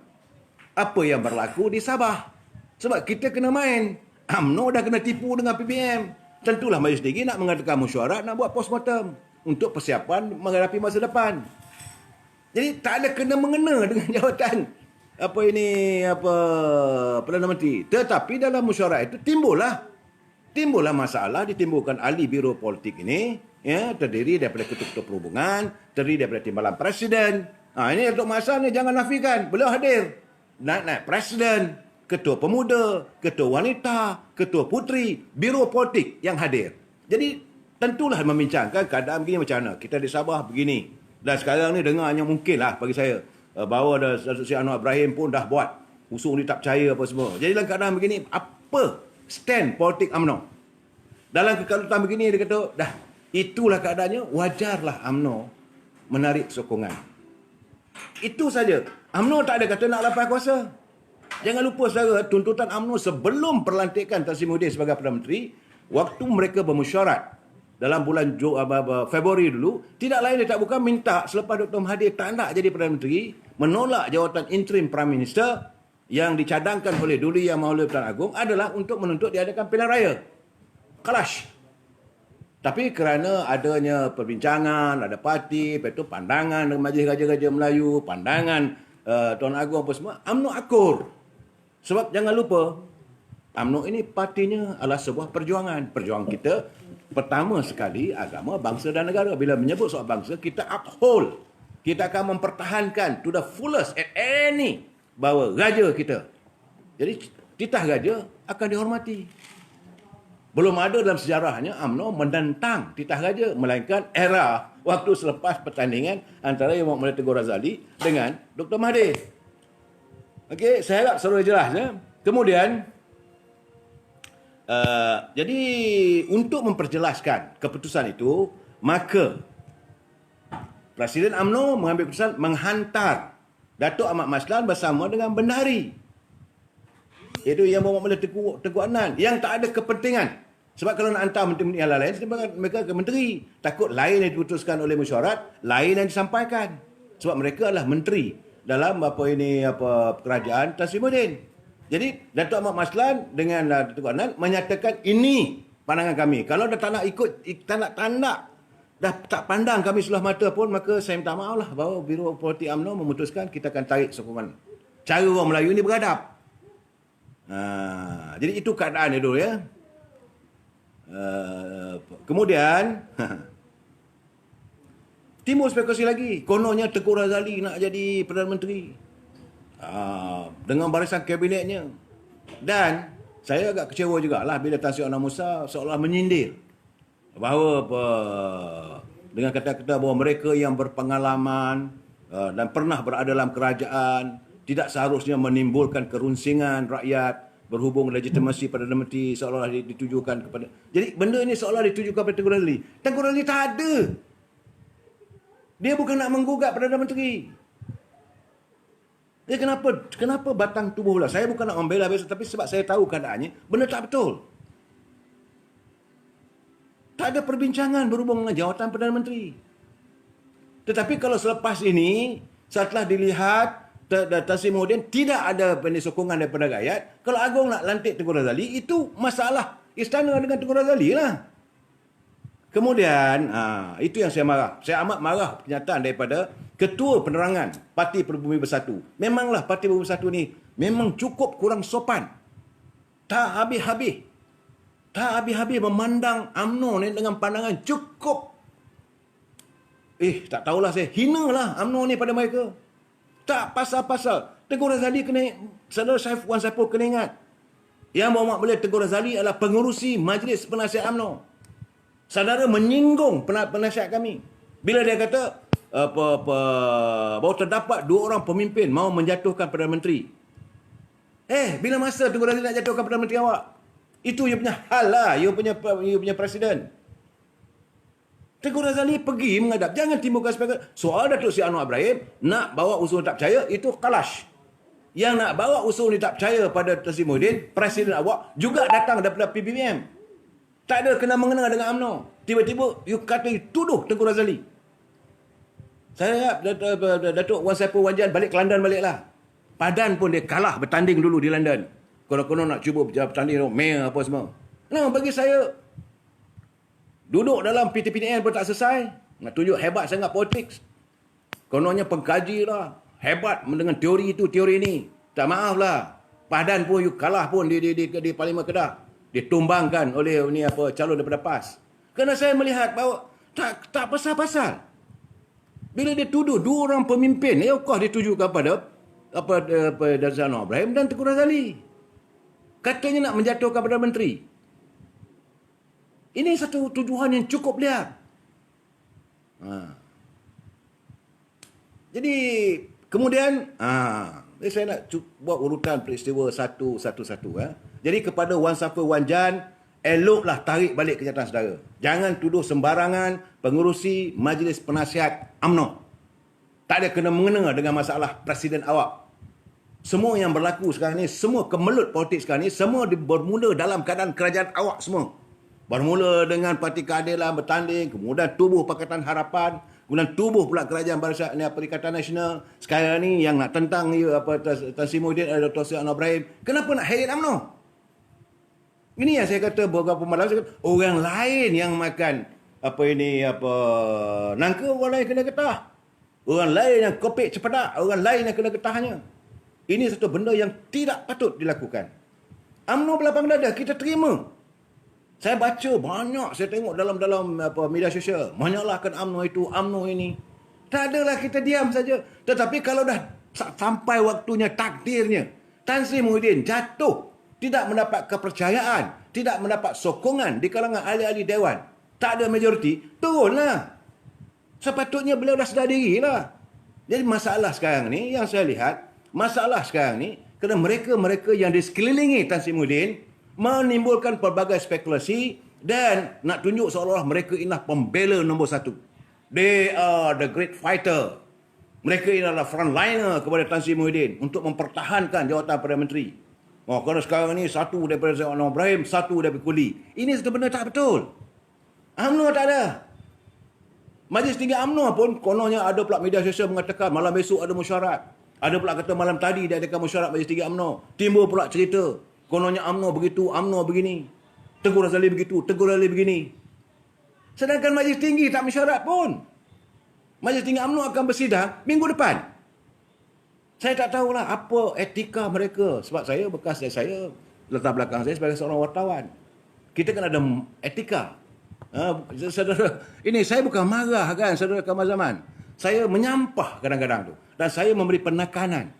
A: apa yang berlaku di Sabah. Sebab kita kena main. UMNO dah kena tipu dengan PBM. Tentulah Majlis Tinggi nak mengadakan mesyuarat, nak buat postmortem untuk persiapan menghadapi masa depan. Jadi tak ada kena-mengena dengan jawatan Perdana Menteri. Tetapi dalam mesyuarat itu timbullah timbullah masalah, ditimbulkan ahli biro politik ini, ya, terdiri daripada ketua-ketua perhubungan, terdiri daripada timbalan presiden. Ini Datuk Mat Hassan ni jangan nafikan, beliau hadir. Naik presiden, ketua pemuda, ketua wanita, ketua puteri, biro politik yang hadir. Jadi tentulah membincangkan keadaan begini macam mana. Kita di Sabah begini. Dan sekarang ni dengarnya mungkin lah bagi saya, bahawa Datuk Seri Anwar Ibrahim pun dah buat usung dia tak percaya apa semua. Jadi dalam keadaan begini, apa stand politik UMNO? Dalam kekalutan begini dia kata, dah itulah keadaannya, wajarlah UMNO menarik sokongan. Itu saja. UMNO tak ada kata nak lepas kuasa. Jangan lupa saudara, tuntutan UMNO sebelum perlantikan Tan Sri Muhyiddin sebagai Perdana Menteri, waktu mereka bermesyuarat dalam bulan Februari dulu, tidak lain dia tak bukan minta selepas Dr. Mahathir tak nak jadi Perdana Menteri, menolak jawatan interim Prime Minister yang dicadangkan oleh Duli Yang Maha Pertuan Agong adalah untuk menuntut diadakan pilihan raya. Clash. Tapi kerana adanya perbincangan, ada parti, lepas itu pandangan Majlis Raja-Raja Melayu, pandangan Tuan Agong apa semua, UMNO akur. Sebab jangan lupa, UMNO ini partinya adalah sebuah perjuangan. Perjuangan kita pertama sekali agama, bangsa dan negara. Bila menyebut soal bangsa, kita uphold. Kita akan mempertahankan to the fullest at any bahawa raja kita. Jadi titah raja akan dihormati. Belum ada dalam sejarahnya UMNO menentang titah raja, melainkan era waktu selepas pertandingan antara Yang Muhammad Teguh Razali dengan Dr. Mahathir. Okey, saya harap seluruh jelas ya. Kemudian jadi untuk memperjelaskan keputusan itu, maka Presiden UMNO mengambil keputusan menghantar Datuk Ahmad Maslan bersama dengan bendahari, iaitu Yang Muhammad Teguh Adnan, yang tak ada kepentingan. Sebab kalau nak hantar menteri-menteri yang lain, mereka ke menteri. Takut lain yang diputuskan oleh mesyuarat, lain yang disampaikan. Sebab mereka adalah menteri dalam kerajaan Tan Sri Muhyiddin. Jadi Datuk Ahmad Maslan dengan Datuk Adnan menyatakan ini pandangan kami. Kalau dah tak nak ikut, tak nak dah tak pandang kami sebelah mata pun, maka saya minta maaf lah bahawa Biro Politik UMNO memutuskan kita akan tarik sokongan. Cara orang Melayu ni beradab. Jadi itu keadaan dia dulu ya. Kemudian timbul spekulasi lagi. Kononnya Tengku Razali nak jadi Perdana Menteri dengan barisan kabinetnya. Dan saya agak kecewa jugalah bila Tan Sri Anwar Musa seolah menyindir bahawa dengan kata-kata bahawa mereka yang berpengalaman dan pernah berada dalam kerajaan tidak seharusnya menimbulkan kerunsingan rakyat berhubung legitimasi Perdana Menteri seolah ditujukan kepada. Jadi benda ini seolah ditujukan kepada Tengku Razali. Tengku Razali tak ada. Dia bukan nak menggugat Perdana Menteri. Dia kenapa batang tubuh pula? Saya bukan nak membela biasa, tapi sebab saya tahu keadaannya, benda tak betul. Tak ada perbincangan berhubung dengan jawatan Perdana Menteri. Tetapi kalau selepas ini, setelah dilihat Tan Sri Muhyiddin tidak ada sokongan daripada rakyat, kalau Agong nak lantik Tengku Razali, itu masalah istana dengan Tengku Razali lah. Kemudian, itu yang saya marah. Saya amat marah pernyataan daripada Ketua Penerangan Parti Pribumi Bersatu. Memanglah Parti Pribumi Bersatu ni memang cukup kurang sopan. Tak habis-habis. Tak habis-habis memandang UMNO ni dengan pandangan cukup. Tak tahulah saya. Hinalah UMNO ni pada mereka. Tak pasal-pasal. Tengku Razali kena, saudara Wan Saiful kena ingat. Yang Muhammad Belil Tengku Razali adalah pengerusi Majlis Penasihat UMNO. Saudara menyinggung penasihat kami. Bila dia kata, bahawa terdapat 2 orang pemimpin mahu menjatuhkan Perdana Menteri. Bila masa Tengku Razali nak jatuhkan Perdana Menteri awak? Itu you punya hal lah. You punya presiden. Tengku Razali pergi menghadap. Jangan timbulkan soal Datuk Seri Anwar Ibrahim nak bawa usul tak percaya, itu kalash. Yang nak bawa usul ni tak percaya pada Tan Sri Muhyiddin, presiden awak juga datang daripada PBBM. Tak ada kena-mengena dengan UMNO. Tiba-tiba you kata tuduh Tengku Razali. Saya Datuk Wan Saiful Wanjan balik ke London baliklah. Padan pun dia kalah bertanding dulu di London. Kalau nak cuba bertanding mayor apa semua. Nah, bagi saya duduk dalam PTPNN pun tak selesai. Nak tunjuk hebat sangat politik. Kononnya pengkaji lah. Hebat dengan teori itu, teori ini. Tak maaf lah. Padan pun you kalah pun di Parlimen Kedah. ditumbangkan oleh calon daripada PAS. Kerana saya melihat bahawa tak pasal-pasal. Bila dia tuduh dua orang pemimpin, of course ditujukan pada Datuk Anwar Ibrahim dan Tengku Razali. Katanya nak menjatuhkan Perdana Menteri. Ini satu tuduhan yang cukup liar. Jadi kemudian saya nak buat urutan peristiwa satu. Jadi kepada Wan Safa Wan Jan, eloklah tarik balik kenyataan saudara. Jangan tuduh sembarangan pengurusi Majlis Penasihat UMNO. Tak ada kena-mengena dengan masalah Presiden awak. Semua yang berlaku sekarang ni, semua kemelut politik sekarang ni, semua bermula dalam keadaan kerajaan awak semua. Bermula dengan Parti Keadilan bertanding, kemudian tubuh Pakatan Harapan, kemudian tubuh pula kerajaan Barisan Perikatan Nasional. Sekarang ni yang nak tentang Tan Sri Muhyiddin dan Dr. Sri Anwar Ibrahim. Kenapa nak heret UMNO? Ini yang saya kata beberapa malam, saya kata, orang lain yang makan nangka, orang lain kena getah. Orang lain yang kopek cepadak, orang lain yang kena getahnya. Ini satu benda yang tidak patut dilakukan. UMNO berlapang dada, kita terima. Saya baca banyak, saya tengok dalam media sosial. Menyalahkan UMNO itu, UMNO ini. Tak adalah, kita diam saja. Tetapi kalau dah sampai waktunya, takdirnya, Tan Sri Muhyiddin jatuh, tidak mendapat kepercayaan, tidak mendapat sokongan di kalangan ahli-ahli Dewan, tak ada majoriti, turunlah. Sepatutnya beliau dah sedar diri lah. Jadi masalah sekarang ni, yang saya lihat, kerana mereka-mereka yang di sekelilingi Tan Sri Muhyiddin menimbulkan pelbagai spekulasi dan nak tunjuk seolah-olah mereka inilah pembela nombor satu. They are the great fighter. Mereka adalah frontliner kepada Tan Sri Muhyiddin untuk mempertahankan jawatan Perdana Menteri. Kerana sekarang ni satu daripada Dr. Anwar Ibrahim, satu daripada Kuli. Ini sebenarnya tak betul. UMNO tak ada. Majlis Tinggi UMNO pun kononnya ada pula media sosial mengatakan malam besok ada mesyuarat. Ada pula kata malam tadi dia adakan mesyuarat Majlis Tinggi UMNO. Timbul pula cerita. Kononnya UMNO begitu, UMNO begini. Tengku Razali begitu, Tengku Razali begini. Sedangkan Majlis Tinggi tak mesyuarat pun. Majlis Tinggi UMNO akan bersidang minggu depan. Saya tak tahulah apa etika mereka. Sebab saya, bekas saya latar belakang saya sebagai seorang wartawan. Kita kan ada etika. Saudara, ini saya bukan marah kan, saudara Kamal Zaman. Saya menyampah kadang-kadang tu. Dan saya memberi penekanan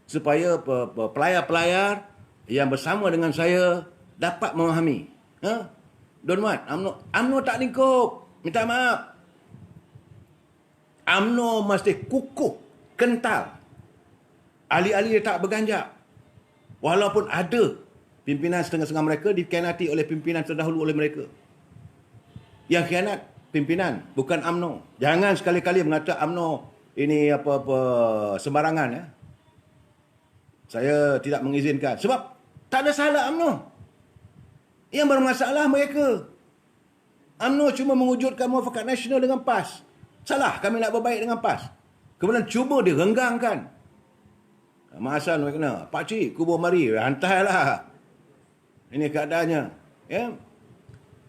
A: supaya pelayar-pelayar yang bersama dengan saya dapat memahami. Don't want. UMNO tak lingkup. Minta maaf. UMNO mesti kukuh, kental. Ahli-ahli tak berganjak. Walaupun ada pimpinan setengah-setengah mereka dikhianati oleh pimpinan terdahulu oleh mereka. Yang khianat pimpinan, bukan UMNO. Jangan sekali-kali mengatakan UMNO ini sembarangan. Saya tidak mengizinkan. Sebab tak ada salah UMNO. Yang bermasalah mereka. UMNO cuma mewujudkan muafakat nasional dengan PAS. Salah kami nak berbaik dengan PAS. Kemudian cuba direnggangkan. Mak Hassan kena, pakcik, kubur mari, hantarlah. Ini keadaannya. Ya.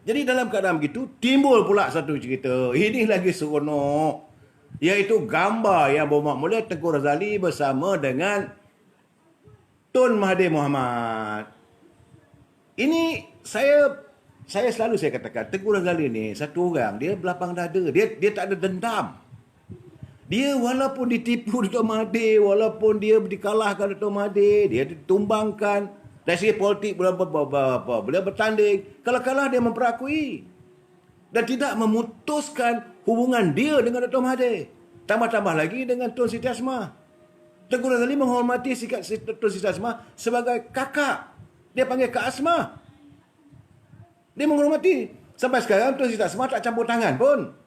A: Jadi dalam keadaan begitu, timbul pula satu cerita. Ini lagi seronok. Iaitu gambar yang bermak mulia Tengku Razali bersama dengan Tun Mahathir Mohamad. Ini saya selalu katakan, Tengku Razali ni satu orang, dia belapang dada. Dia tak ada dendam. Dia walaupun ditipu Dr. Mahathir, walaupun dia dikalahkan Dr. Mahathir, dia ditumbangkan, dari segi politik beliau bertanding, kalau kalah dia memperakui. Dan tidak memutuskan hubungan dia dengan Dr. Mahathir. Tambah-tambah lagi dengan Tun Siti Asmah. Tengku Razali menghormati sikap Tun Siti Asmah sebagai kakak. Dia panggil Kak Asmah. Dia menghormati. Sampai sekarang Tun Siti Asmah tak campur tangan pun.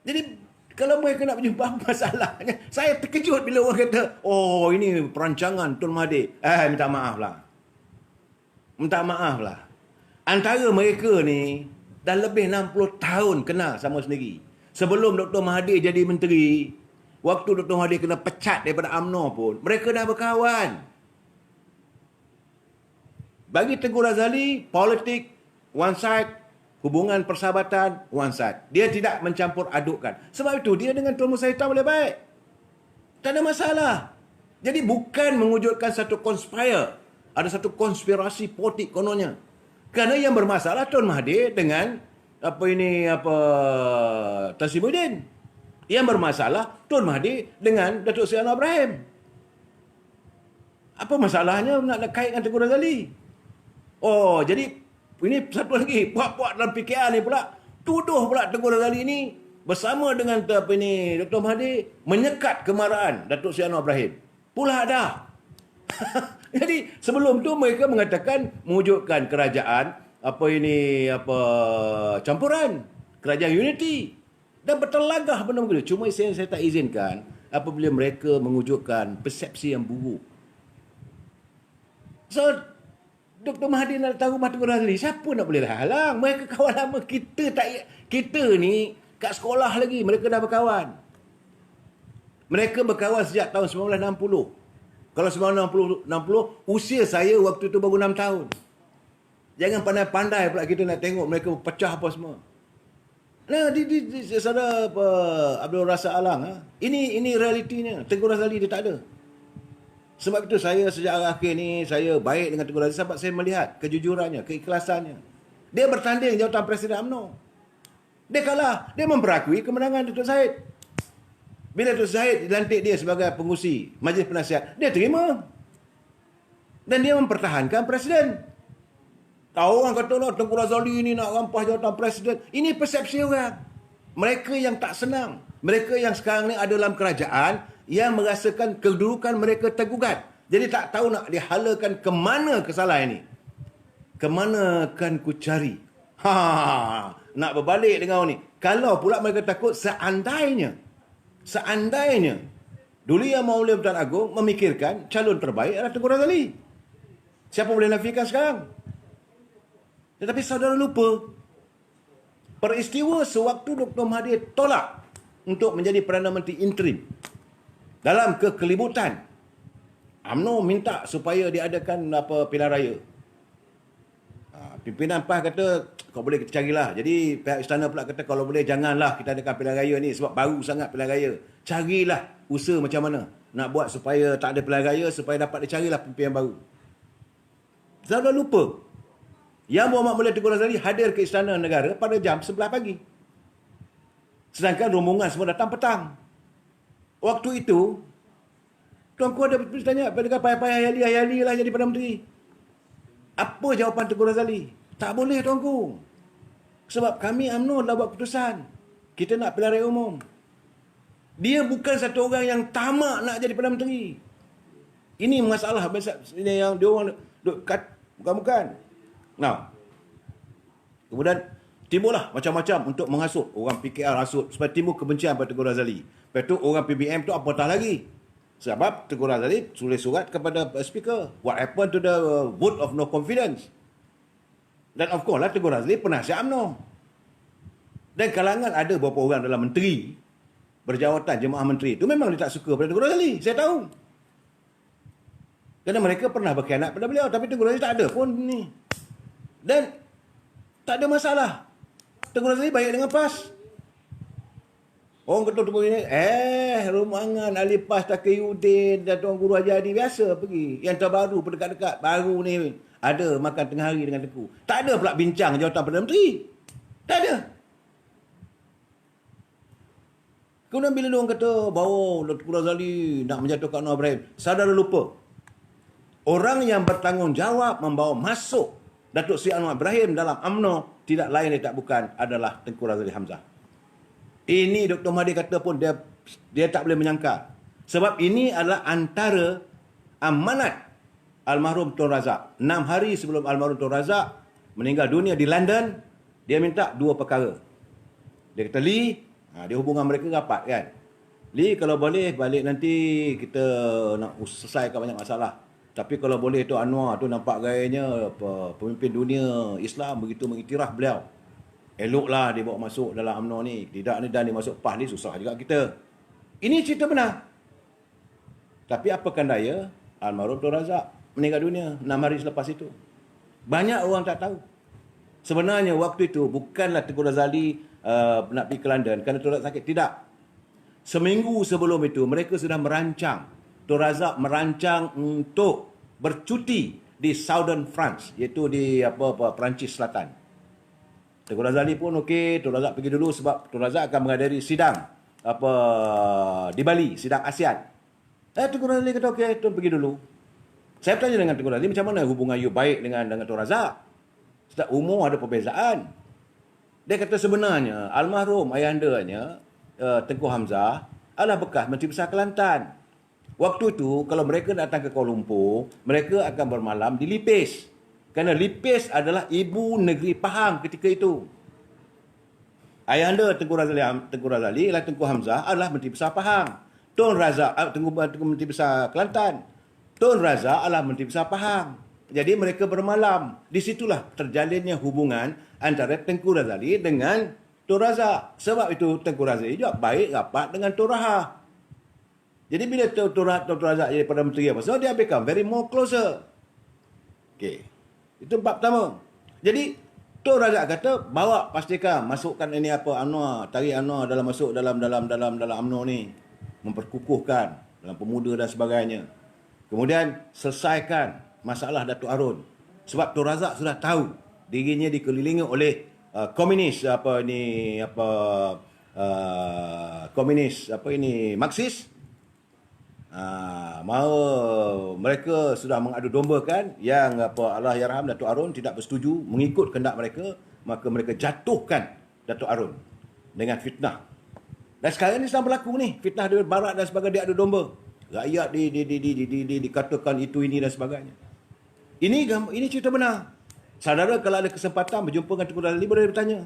A: Jadi, kalau mereka nak berjumpa, masalahnya. Saya terkejut bila orang kata, oh ini perancangan Tun Mahathir. Minta maaf lah. Antara mereka ni, dah lebih 60 tahun kenal sama sendiri. Sebelum Dr. Mahathir jadi menteri, waktu Dr. Mahathir kena pecat daripada UMNO pun, mereka dah berkawan. Bagi Tengku Razali, politik, one side, hubungan persahabatan, one side. Dia tidak mencampur adukkan. Sebab itu, dia dengan Tun Musa Hitam boleh baik. Tak ada masalah. Jadi, bukan mewujudkan satu conspire Ada satu konspirasi politik kononnya. Kerana yang bermasalah Tun Mahathir dengan Tan Sri Muhyiddin. Yang bermasalah Tun Mahathir dengan Datuk Seri Anwar Ibrahim. Apa masalahnya nak kait dengan Tengku Razali? Oh, jadi ini satu lagi, puak-puak dalam PKR ni pula, tuduh pula Tengku Razali ini bersama dengan Dr. Mahathir menyekat kemarahan Datuk Seri Anwar Ibrahim. Pula dah. Jadi sebelum tu mereka mengatakan mewujudkan kerajaan campuran, kerajaan unity, dan bertelagah benda begitu. Cuma saya tak izinkan apabila mereka mewujudkan persepsi yang buruk. So Dr. Mahathir nak tahu rumah Tengku Razali, siapa nak boleh halang? Mereka kawan lama, kita ni kat sekolah lagi mereka dah berkawan. Mereka berkawan sejak tahun 1960. Kalau 1960, usia saya waktu itu baru 6 tahun. Jangan pandai-pandai pula kita nak tengok mereka pecah apa semua. Nah, di saudara Abdul Razak Alang, ini realitinya. Tengku Razali dia tak ada. Sebab itu saya sejak akhir ni saya baik dengan Tengku Razali sebab saya melihat kejujurannya, keikhlasannya. Dia bertanding jawatan Presiden UMNO. Dia kalah, dia memperakui kemenangan Datuk Zahid. Bila Datuk Zahid dilantik dia sebagai pengurusi Majlis Penasihat, dia terima. Dan dia mempertahankan Presiden. Tahu orang kata lah, Tengku Razali ni nak rampas jawatan Presiden. Ini persepsi orang. Mereka yang tak senang. Mereka yang sekarang ni ada dalam kerajaan yang merasakan kedudukan mereka tergugat. Jadi tak tahu nak dihalakan ke mana kesalahan ini. Kemana kan ku cari? Nak berbalik dengan ni. Kalau pula mereka takut seandainya dulu Yang Maha Pertuan Agong memikirkan calon terbaik adalah Tengku Razali. Siapa boleh nafikan sekarang? Tetapi saudara lupa, peristiwa sewaktu Dr. Mahathir tolak untuk menjadi Perdana Menteri interim dalam kekelibutan, UMNO minta supaya diadakan pilihan raya. Pimpinan PAS kata, kau boleh kita carilah. Jadi pihak istana pula kata, kalau boleh janganlah kita adakan pilihan raya ni sebab baru sangat pilihan raya. Carilah usaha macam mana nak buat supaya tak ada pilihan raya, supaya dapat dicarilah pimpinan baru. Saudara lupa, Yang Berhormat Mulia Tengku Razali hadir ke Istana Negara pada jam 11 pagi. Sedangkan rombongan semua datang petang. Waktu itu, Tuanku ada bertanya, payah-payah Hayali lah jadi Perdana Menteri. Apa jawapan Tengku Razali? Tak boleh, Tuanku. Sebab kami UMNO dah buat keputusan. Kita nak pilihan raya umum. Dia bukan satu orang yang tamak nak jadi Perdana Menteri. Ini masalah ini yang dia orang bukan. Nah, kemudian timbullah macam-macam untuk menghasut. Orang PKR hasut supaya timbul kebencian pada Tengku Razali. Lepas tu orang PBM tu apatah lagi. Sebab Tengku Razali tulis surat kepada Speaker. What happened to the vote of no confidence? Dan of course lah Tengku Razali penasihat UMNO. Dan kalangan ada beberapa orang dalam menteri berjawatan jemaah menteri itu memang dia tak suka pada Tengku Razali. Saya tahu. Kerana mereka pernah berkhianat pada beliau. Tapi Tengku Razali tak ada pun ni. Dan tak ada masalah. Tengku Razali baik dengan PAS. Orang ketua-ketua ini, Rumangan, ahli PAS, Taqiyuddin, Datuk Guru Haji Hadi, biasa pergi. Yang terbaru, dekat-dekat, baru ni, ada makan tengah hari dengan Tengku. Tak ada pula bincang jawatan Perdana Menteri. Tak ada. Kemudian bila orang kata, bahawa Tengku Razali nak menjatuhkan Anwar Ibrahim, saudara lupa. Orang yang bertanggungjawab membawa masuk Datuk Seri Anwar Ibrahim dalam UMNO, tidak lain dan tak bukan adalah Tengku Razali Hamzah. Ini Dr. Mahathir kata pun dia tak boleh menyangka. Sebab ini adalah antara amanat almarhum Tun Razak. 6 hari sebelum almarhum Tun Razak meninggal dunia di London, dia minta 2 perkara. Dia kata, Lee, dia hubungan mereka rapat kan. Lee, kalau boleh balik nanti kita nak selesaikan banyak masalah. Tapi kalau boleh tu Anwar tu nampak gayanya pemimpin dunia Islam begitu mengiktiraf beliau. Eloklah dia bawa masuk dalam UMNO ni. Tidak ni dan dia masuk PAS ni susah juga kita. Ini cerita benar. Tapi apakan daya, almarhum Tun Razak meninggal dunia 6 hari selepas itu. Banyak orang tak tahu. Sebenarnya waktu itu bukanlah Tengku Razali nak pergi ke London kerana Tun Razak sakit. Tidak. Seminggu sebelum itu mereka sudah merancang. Tun Razak merancang untuk bercuti di Southern France, iaitu di Perancis Selatan. Tengku Razali pun okey, Tun Razak pergi dulu sebab Tun Razak akan menghadiri sidang di Bali, sidang ASEAN. Tengku Razali kata okey, Tun pergi dulu. Saya bertanya dengan Tengku Razali, macam mana hubungan you baik dengan Tun Razak? Sebab umur ada perbezaan. Dia kata sebenarnya almarhum ayahandanya Tengku Hamzah adalah bekas Menteri Besar Kelantan. Waktu itu kalau mereka datang ke Kuala Lumpur, mereka akan bermalam di Lipis. Kerana Lipis adalah ibu negeri Pahang ketika itu. Ayahanda Tengku Razali ialah Tengku Hamzah adalah Menteri Besar Pahang. Tun Razak Tengku Menteri Besar Kelantan. Tun Razak adalah Menteri Besar Pahang. Jadi mereka bermalam. Di situlah terjalinnya hubungan antara Tengku Razali dengan Tun Razak. Sebab itu Tengku Razali juga baik rapat dengan Tun Raha. Jadi bila Tun Razak jadi Perdana Menteri apa, so dia become very more closer. Okey. Itu bab pertama. Jadi Tun Razak kata bawa pastikan masukkan ini UMNO, tarik UMNO dalam masuk dalam UMNO ni, memperkukuhkan dalam pemuda dan sebagainya. Kemudian selesaikan masalah Datuk Arun. Sebab Tun Razak sudah tahu dirinya dikelilingi oleh Marxis. Mereka sudah mengadu dombakan yang Allahyarham Datuk Arun tidak bersetuju mengikut kehendak mereka, maka mereka jatuhkan Datuk Arun dengan fitnah. Dan sekarang ni sedang berlaku ni, fitnah di barat dan sebagainya, dia adu domba. Rakyat dikatakan itu ini dan sebagainya. Ini cerita benar. Saudara kalau ada kesempatan berjumpa dengan Tengku Razali boleh bertanya.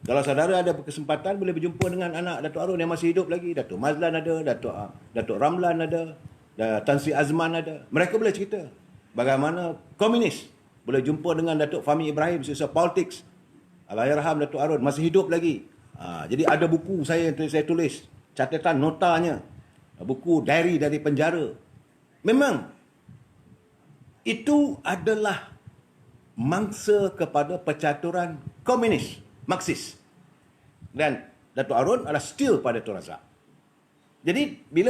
A: Kalau saudara ada kesempatan boleh berjumpa dengan anak Datuk Arun yang masih hidup lagi. Datuk Mazlan ada, Datuk Ramlan ada, Tan Sri Azman ada. Mereka boleh cerita bagaimana komunis boleh jumpa dengan Datuk Fahmi Ibrahim, sisa politics. Allahyarham Datuk Arun masih hidup lagi. Jadi ada buku saya yang saya tulis, catatan notanya. Buku diary dari penjara. Memang itu adalah mangsa kepada percaturan komunis, Marxis. Dan Datuk Arun adalah still pada Tun Razak. Jadi bila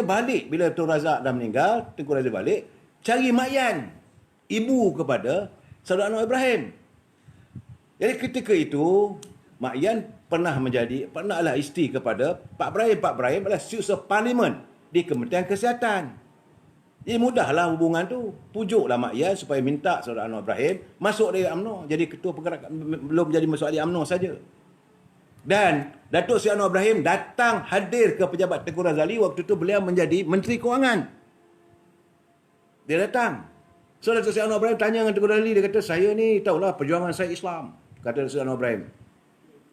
A: Tun Razak dah meninggal, Tengku Razak balik, cari Mak Yan, ibu kepada Saudara Anwar Ibrahim. Jadi ketika itu, Mak Yan pernahlah isteri kepada Pak Ibrahim. Pak Ibrahim adalah Setiausaha Parlimen di Kementerian Kesihatan. Jadi mudahlah hubungan tu. Pujuklah Mak Yan supaya minta Saudara Anwar Ibrahim masuk dari UMNO. Jadi ketua pergerakan, belum jadi masuk di UMNO saja. Dan Datuk Seri Anwar Ibrahim datang hadir ke pejabat Tengku Razali waktu itu beliau menjadi Menteri Kewangan. Dia datang. So Datuk Seri Anwar Ibrahim tanya dengan Tengku Razali, dia kata, saya ni tahulah perjuangan saya Islam. Kata Datuk Seri Anwar Ibrahim.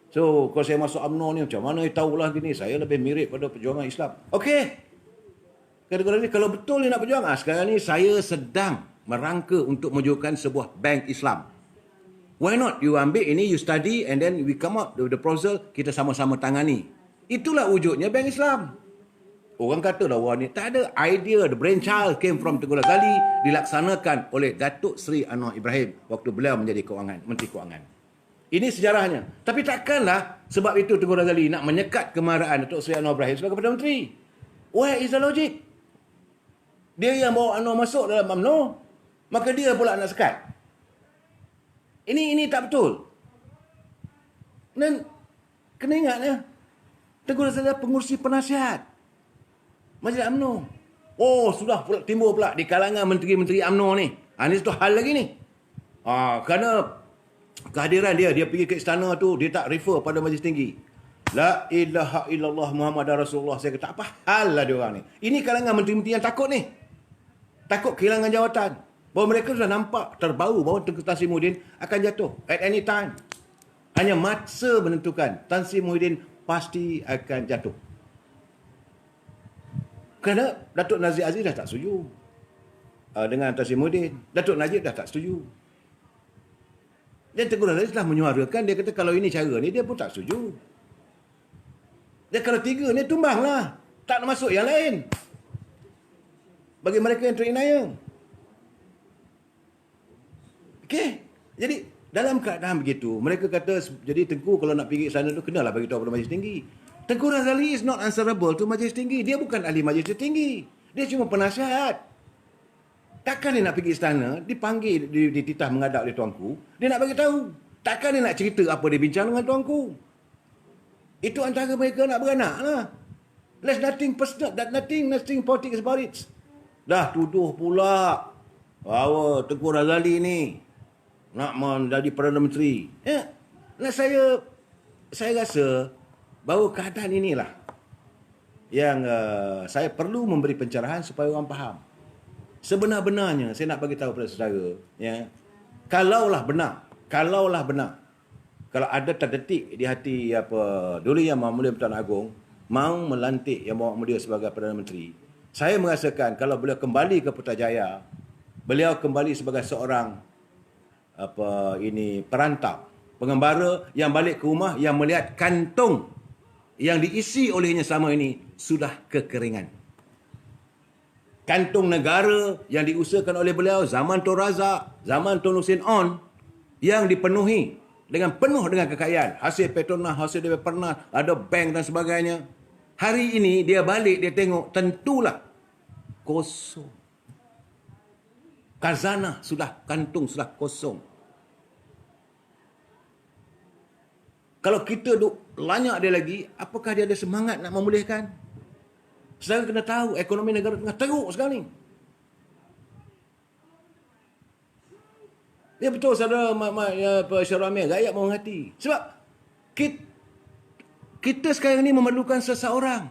A: So kalau saya masuk UMNO ni macam mana tahulah gini, saya lebih mirip pada perjuangan Islam. Okey. Kata Tengku Razali, kalau betul ni nak berjuang, sekarang ni saya sedang merangka untuk mewujudkan sebuah bank Islam. Why not? You ambil ini, you study, and then we come out with the proposal, kita sama-sama tangani. Itulah wujudnya Bank Islam. Orang katalah, wah ni tak ada idea, the brainchild came from Tengku Razali, dilaksanakan oleh Datuk Seri Anwar Ibrahim waktu beliau menjadi Menteri Kewangan. Ini sejarahnya. Tapi takkanlah sebab itu Tengku Razali nak menyekat kemarahan Datuk Seri Anwar Ibrahim sebagai Perdana Menteri. Where is the logic? Dia yang bawa Anwar masuk dalam UMNO, maka dia pula nak sekat. Ini tak betul. Dan kena ingatnya, Tengku Razali pengurusi penasihat Majlis UMNO. Oh, sudah pula timbul pula di kalangan menteri-menteri UMNO ni. Ini satu hal lagi ni. Kerana kehadiran dia pergi ke istana tu, dia tak refer pada majlis tinggi. La ilaha illallah Muhammadar Rasulullah. Saya kata, apa hal lah dia orang ni? Ini kalangan menteri-menteri yang takut ni. Takut kehilangan jawatan. Bahawa mereka sudah nampak terbau bahawa Tengku Tan Sri Muhyiddin akan jatuh at any time. Hanya masa menentukan. Tan Sri Muhyiddin pasti akan jatuh. Kerana Datuk Nazir Aziz dah tak setuju dengan Tan Sri Muhyiddin. Datuk Najib dah tak setuju. Dan Tengku Razali telah menyuarakan, dia kata kalau ini cara ni dia pun tak setuju. Dan kalau tiga ni tumbanglah. Tak nak masuk yang lain. Bagi mereka yang terinaya. Okey. Jadi dalam keadaan begitu, mereka kata jadi Tengku kalau nak pergi sana tu kenalah bagi tahu pada majlis tinggi. Tengku Razali is not answerable to majlis tinggi. Dia bukan ahli majlis tinggi. Dia cuma penasihat. Takkan dia nak pergi istana, dipanggil, dititah menghadap oleh tuanku, dia nak bagi tahu. Takkan dia nak cerita apa dia bincang dengan tuanku. Itu antara mereka nak beranak lah. There's nothing personal, nothing politics about it. Dah tuduh pula bahawa Tengku Razali ni nak menjadi Perdana Menteri. Nah, saya rasa bahawa keadaan inilah yang saya perlu memberi pencerahan supaya orang faham. Sebenar-benarnya saya nak bagi tahu kepada saudara, ya, kalaulah benar, kalau ada terdetik di hati Duli Yang Maha Mulia Pertuan Agong mahu melantik Yang Maha Mulia sebagai Perdana Menteri, saya merasakan kalau beliau kembali ke Putrajaya, beliau kembali sebagai seorang perantau, pengembara yang balik ke rumah yang melihat kantung yang diisi olehnya selama ini sudah kekeringan. Kantung negara yang diusahakan oleh beliau zaman Tun Razak, zaman Tun Hussein On, yang dipenuhi dengan kekayaan, hasil Petronas, hasil dari Pernas, ada bank dan sebagainya. Hari ini dia balik, dia tengok, tentulah kosong. Khazanah kantung sudah kosong. Kalau kita duk lanyak dia lagi, apakah dia ada semangat nak memulihkan? Saudara kena tahu ekonomi negara tengah teruk sekarang ni. Ya betul saudara Syarul Amir, rakyat mau mengerti. Sebab kita sekarang ni memerlukan seseorang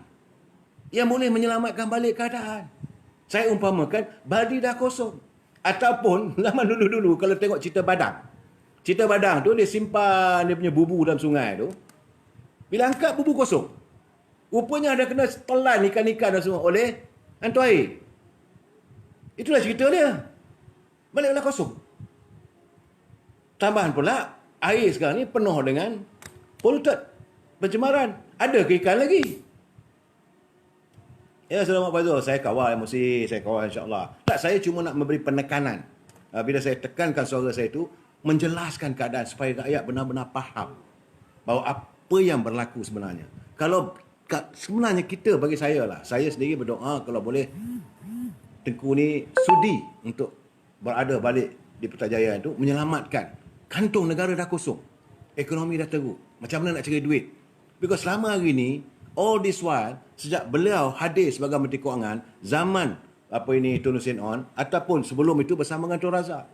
A: yang boleh menyelamatkan balik keadaan. Saya umpamakan, Baldi dah kosong. Ataupun zaman dulu-dulu kalau tengok cerita Badang. Cerita Badang tu dia simpan dia punya bubu dalam sungai tu. Bila angkat bubu kosong. Rupanya ada kena telan ikan-ikan dan semua oleh hantu air. Itulah cerita dia. Baliklah kosong. Tambahan pula, air sekarang ni penuh dengan polluted, pencemaran. Ada ke ikan lagi? Ya, Saudara Mak Fazul, saya kawal emosi, saya kawal insyaAllah. Tak, saya cuma nak memberi penekanan. Bila saya tekankan suara saya itu, menjelaskan keadaan supaya rakyat benar-benar faham bahawa apa yang berlaku sebenarnya. Kalau sebenarnya kita, bagi saya lah, saya sendiri berdoa kalau boleh Tengku ni sudi untuk berada balik di Putrajaya itu, menyelamatkan. Kantung negara dah kosong, ekonomi dah teruk, macam mana nak cari duit? Because selama hari ni, all this while, sejak beliau hadir sebagai Menteri Kewangan zaman Tun Hussein On, ataupun sebelum itu bersama dengan Tun Razak,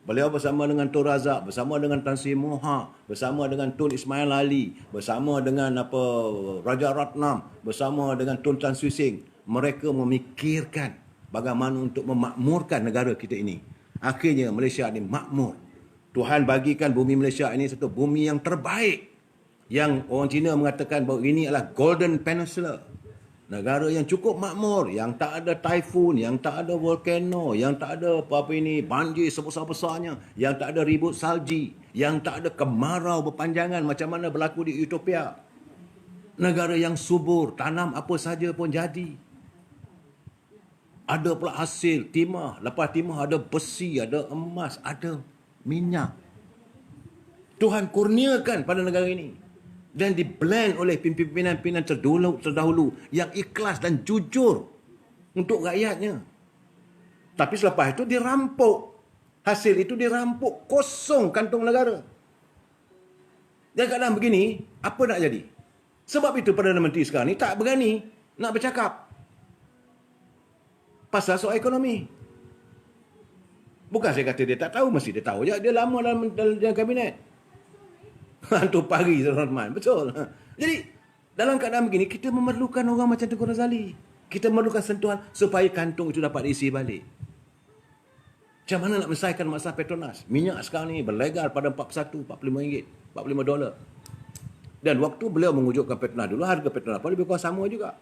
A: beliau bersama dengan Tun Razak, bersama dengan Tan Sri Moha, bersama dengan Tun Ismail Ali, bersama dengan Raja Ratnam, bersama dengan Tun Tan Sri Sing. Mereka memikirkan bagaimana untuk memakmurkan negara kita ini. Akhirnya Malaysia ini makmur. Tuhan bagikan bumi Malaysia ini satu bumi yang terbaik. Yang orang Cina mengatakan bahawa ini adalah Golden Peninsula. Negara yang cukup makmur, yang tak ada typhoon, yang tak ada volcano, yang tak ada banjir sebesar-besarnya, yang tak ada ribut salji, yang tak ada kemarau berpanjangan macam mana berlaku di Utopia. Negara yang subur, tanam apa saja pun jadi. Ada pula hasil timah, lepas timah ada besi, ada emas, ada minyak. Tuhan kurniakan pada negara ini. Dan diblend oleh pimpinan-pimpinan terdahulu yang ikhlas dan jujur untuk rakyatnya. Tapi selepas itu dirampok. Hasil itu dirampok. Kosong kantung negara. Dan keadaan begini, apa nak jadi? Sebab itu Perdana Menteri sekarang ni tak berani nak bercakap pasal soal ekonomi. Bukan saya kata dia tak tahu, mesti dia tahu je. Dia lama dalam kabinet. Hantu pagi, Saudara Rahman. Betul. Jadi, dalam keadaan begini, kita memerlukan orang macam Tengku Razali. Kita memerlukan sentuhan supaya kantung itu dapat diisi balik. Macam mana nak menyelesaikan masalah Petronas? Minyak sekarang ni berlegar pada 41, 45 ringgit, 45 dolar. Dan waktu beliau mengujukkan Petronas dulu, harga Petronas pun lebih kurang sama juga.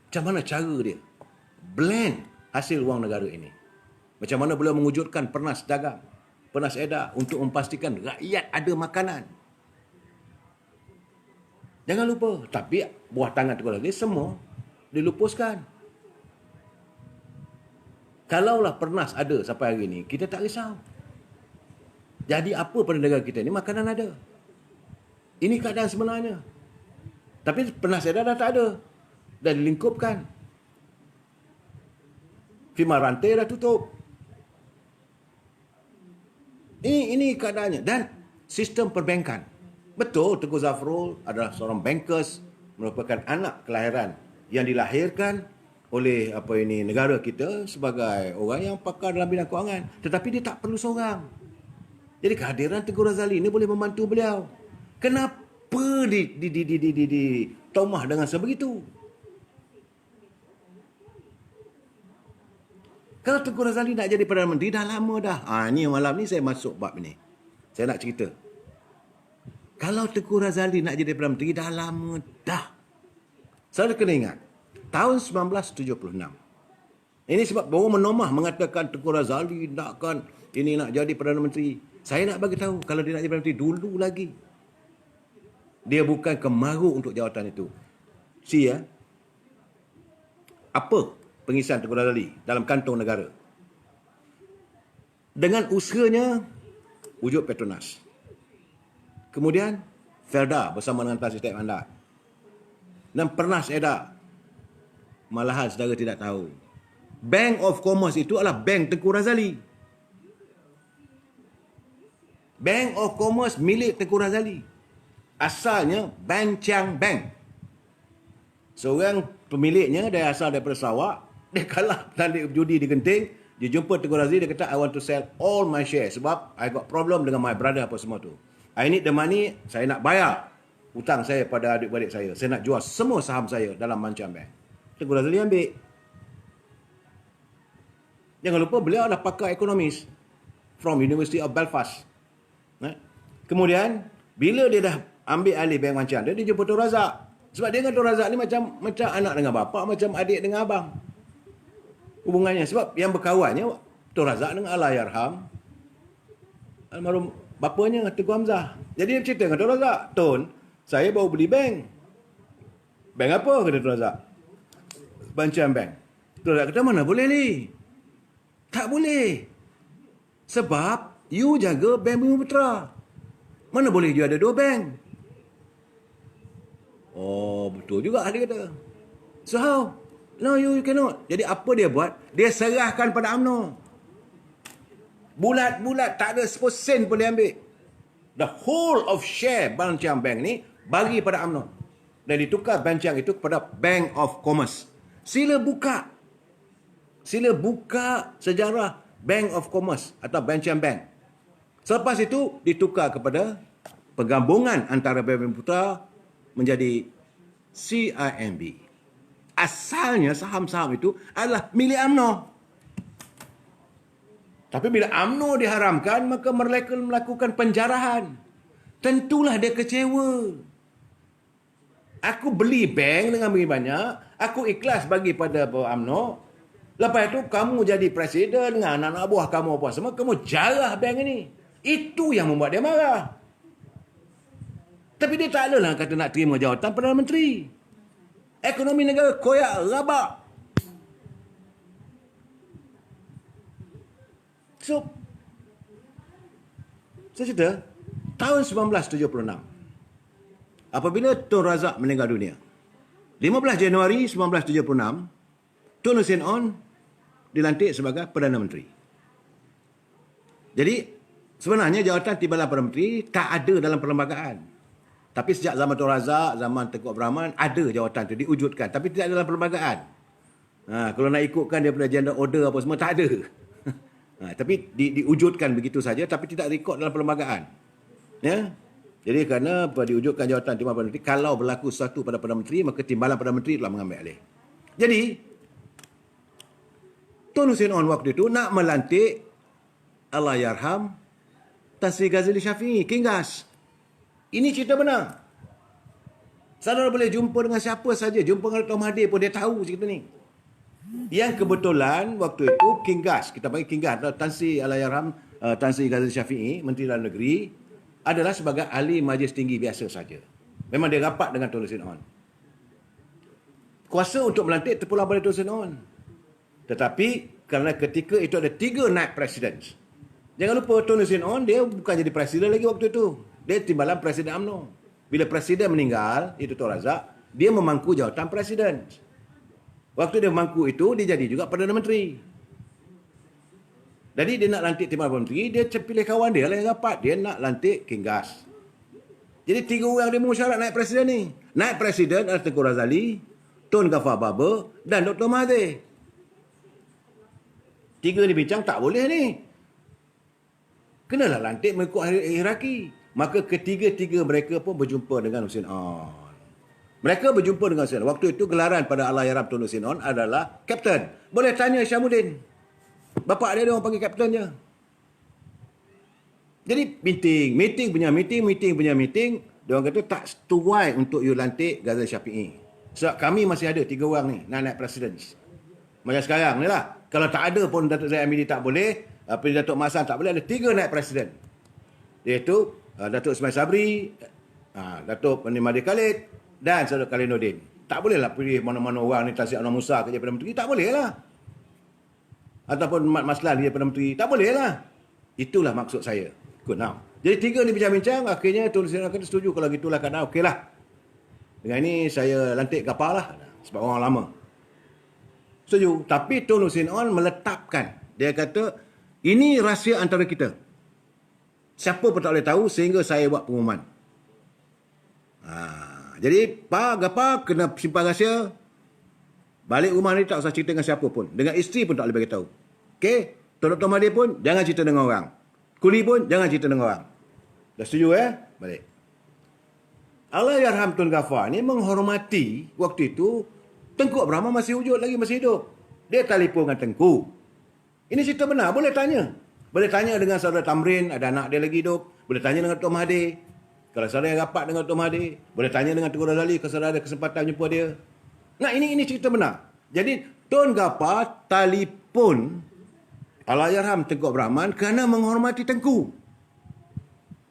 A: Macam mana cara dia blend hasil wang negara ini? Macam mana beliau mewujudkan Pernas Dagang, Pernas Edar untuk memastikan rakyat ada makanan. Jangan lupa. Tapi buah tangan Tengku Razali semua dilupuskan. Kalaulah Pernas ada sampai hari ini, kita tak risau. Jadi apa pada negara kita ni, makanan ada. Ini keadaan sebenarnya. Tapi Pernas Edar dah tak ada. Dah dilingkupkan. 50 Khidmat rantai dah tutup. Ini keadaannya. Dan sistem perbankan. Betul, Tengku Zafrul adalah seorang bankers, merupakan anak kelahiran yang dilahirkan oleh negara kita sebagai orang yang pakar dalam bidang kewangan. Tetapi dia tak perlu seorang. Jadi kehadiran Tengku Razali ini boleh membantu beliau. Kenapa ditomah dengan sebegitu? Kalau Tengku Razali nak jadi Perdana Menteri dah lama dah. Ni malam ni saya masuk bab ni. Saya nak cerita. Kalau Tengku Razali nak jadi Perdana Menteri dah lama dah. Saya kena ingat. Tahun 1976. Ini sebab baru menomah mengatakan Tengku Razali nak jadi Perdana Menteri. Saya nak bagi tahu kalau dia nak jadi Perdana Menteri dulu lagi. Dia bukan kemaru untuk jawatan itu. Apa pengisian Tengku Razali dalam kantong negara? Dengan usahanya wujud Petronas. Kemudian Felda bersama dengan Tan Sri Tek Mandat. Dan Pernas Edar. Malahan saudara tidak tahu. Bank of Commerce itu adalah bank Tengku Razali. Bank of Commerce milik Tengku Razali. Asalnya Bancang Bank. Seorang pemiliknya dia asal daripada Sarawak. Dia kalah tanding judi di Genting. Dia jumpa Tengku Razali. Dia kata, I want to sell all my shares. Sebab I got problem dengan my brother apa semua tu. I need the money. Saya nak bayar hutang saya pada adik-beradik saya. Saya nak jual semua saham saya dalam Bancang Bank. Tengku Razali ambil. Jangan lupa beliau adalah pakar ekonomis from University of Belfast. Kemudian bila dia dah ambil alih Bank Bancang, dia jumpa Tun Razak. Sebab dia dengan Tun Razak ni macam anak dengan bapa, macam adik dengan abang. Hubungannya sebab yang berkawannya Tun Razak dengan Allahyarham almarhum bapanya Tengku Hamzah. Jadi dia cerita dengan Tun Razak, Tun, saya baru beli bank. Bank apa? Kata Tun Razak. Bancang Bank. Tun Razak kata, mana boleh ni? Tak boleh. Sebab you jaga Bank Bumi Putra. Mana boleh you ada dua bank? Oh, betul juga dia kata. So how? No, you cannot. Jadi apa dia buat? Dia serahkan pada UMNO. Bulat-bulat, tak ada 10% pun dia ambil. The whole of share Bancang Bank ni bagi pada UMNO. Dan ditukar Bancang itu kepada Bank of Commerce. Sila buka sejarah Bank of Commerce atau Bancang Bank. Selepas itu ditukar kepada penggabungan antara Bank Bumi Putra menjadi CIMB. Asalnya saham-saham itu adalah milik UMNO. Tapi bila UMNO diharamkan, maka mereka melakukan penjarahan. Tentulah dia kecewa. Aku beli bank dengan begitu banyak, aku ikhlas bagi pada UMNO. Lepas itu kamu jadi presiden dengan anak-anak buah kamu apa semua, kamu jarah bank ini. Itu yang membuat dia marah. Tapi dia tak adalah kata nak terima jawatan Perdana Menteri. Ekonomi negara koyak rabak. So, saya cerita, tahun 1976, apabila Tun Razak meninggal dunia, 15 Januari 1976, Tun Hussein On dilantik sebagai Perdana Menteri. Jadi, sebenarnya jawatan Timbalan Perdana Menteri tak ada dalam perlembagaan. Tapi sejak zaman Tun Razak, zaman Tengku Abdul Rahman, ada jawatan itu diwujudkan. Tapi tidak dalam perlembagaan. Kalau nak ikutkan daripada General Order apa semua, tak ada. Tapi diwujudkan begitu saja, tapi tidak rekod dalam perlembagaan. Ya? Jadi kerana diwujudkan jawatan Timbalan Perdana Menteri, kalau berlaku sesuatu pada Perdana Menteri, maka Timbalan Perdana Menteri telah mengambil alih. Jadi, Tun Hussein On waktu itu nak melantik Allahyarham Tan Sri Ghazali Shafi'i, King Ghaz. Ini cerita benar. Saudara boleh jumpa dengan siapa saja. Jumpa dengan Dr. Mahathir pun dia tahu cerita ni. Yang kebetulan waktu itu King Ghaz, kita panggil King Ghaz, Tan Sri Allahyarham Tan Sri Ghazali Shafi'i, Menteri Dalam Negeri, adalah sebagai ahli majlis tinggi biasa saja. Memang dia rapat dengan Tun Hussein On. Kuasa untuk melantik terpulang pada Tun Hussein On. Tetapi kerana ketika itu ada 3 naib presiden. Jangan lupa Tun Hussein On dia bukan jadi presiden lagi waktu itu. Dia timbalan Presiden UMNO. Bila Presiden meninggal, itu Tun Razak, dia memangku jawatan Presiden. Waktu dia memangku itu, dia jadi juga Perdana Menteri. Jadi dia nak lantik Timbalan Menteri, dia pilih kawan dia lah yang rapat. Dia nak lantik King Gas. Jadi 3 orang dia memusyarat naik presiden ni. Naik presiden adalah Tengku Razali, Tun Ghaffar Baber dan Dr. Mahathir. 3 ni bincang tak boleh ni. Kenalah lantik mengikut hierarki. Maka ketiga-tiga mereka pun berjumpa dengan Husin On. Mereka berjumpa dengan Husin On. Waktu itu gelaran pada Allahyarham Tun Husin On adalah Kapten. Boleh tanya Syamuddin. Bapak dia orang panggil Kapten je. Jadi meeting punya meeting. Dia orang kata tak setuai untuk you lantik Ghazali Syafiee. Sebab kami masih ada 3 orang ni nak naik presiden. Macam sekarang ni lah. Kalau tak ada pun Datuk Zahid Hamidi tak boleh. Datuk Masan tak boleh. Ada 3 naik presiden. Iaitu Datuk Ismail Sabri, Datuk Mahdi Khalid dan Saudara Khaliluddin. Tak bolehlah pilih mana-mana orang ni Tan Sri Anwar Musa kerja Perdana Menteri. Tak boleh lah. Ataupun Mat Maslan dia Perdana Menteri. Tak boleh lah. Itulah maksud saya. Good now. Jadi 3 ni bincang-bincang. Akhirnya Tun Husin On kata setuju. Kalau gitulah kata okey lah. Dengan ini saya lantik Ghaffar lah. Sebab orang lama. Setuju. Tapi Tun Husin On meletakkan. Dia kata ini rahsia antara kita. Siapa pun tak boleh tahu sehingga saya buat pengumuman. Jadi Pak Ghaffar kena simpan rahsia. Balik rumah ni tak usah cerita dengan siapa pun. Dengan isteri pun tak boleh beritahu. Okey? Tuan Dr. Mahathir pun jangan cerita dengan orang. Kuli pun jangan cerita dengan orang. Dah setuju Balik. Allahyarham Tun Ghaffar ni menghormati waktu itu Tengku Abdul Rahman masih wujud lagi, masih hidup. Dia telefon dengan Tengku. Ini cerita benar, boleh tanya. Boleh tanya dengan saudara Tamrin, ada anak dia lagi hidup. Boleh tanya dengan Dr. Mahathir. Kalau saudara yang rapat dengan Dr. Mahathir. Boleh tanya dengan Tengku Razali kalau saudara ada kesempatan jumpa dia. Nah, ini cerita benar. Jadi, Tun Ghaffar telefon Allahyarham Tengku Abdul Rahman kerana menghormati Tengku.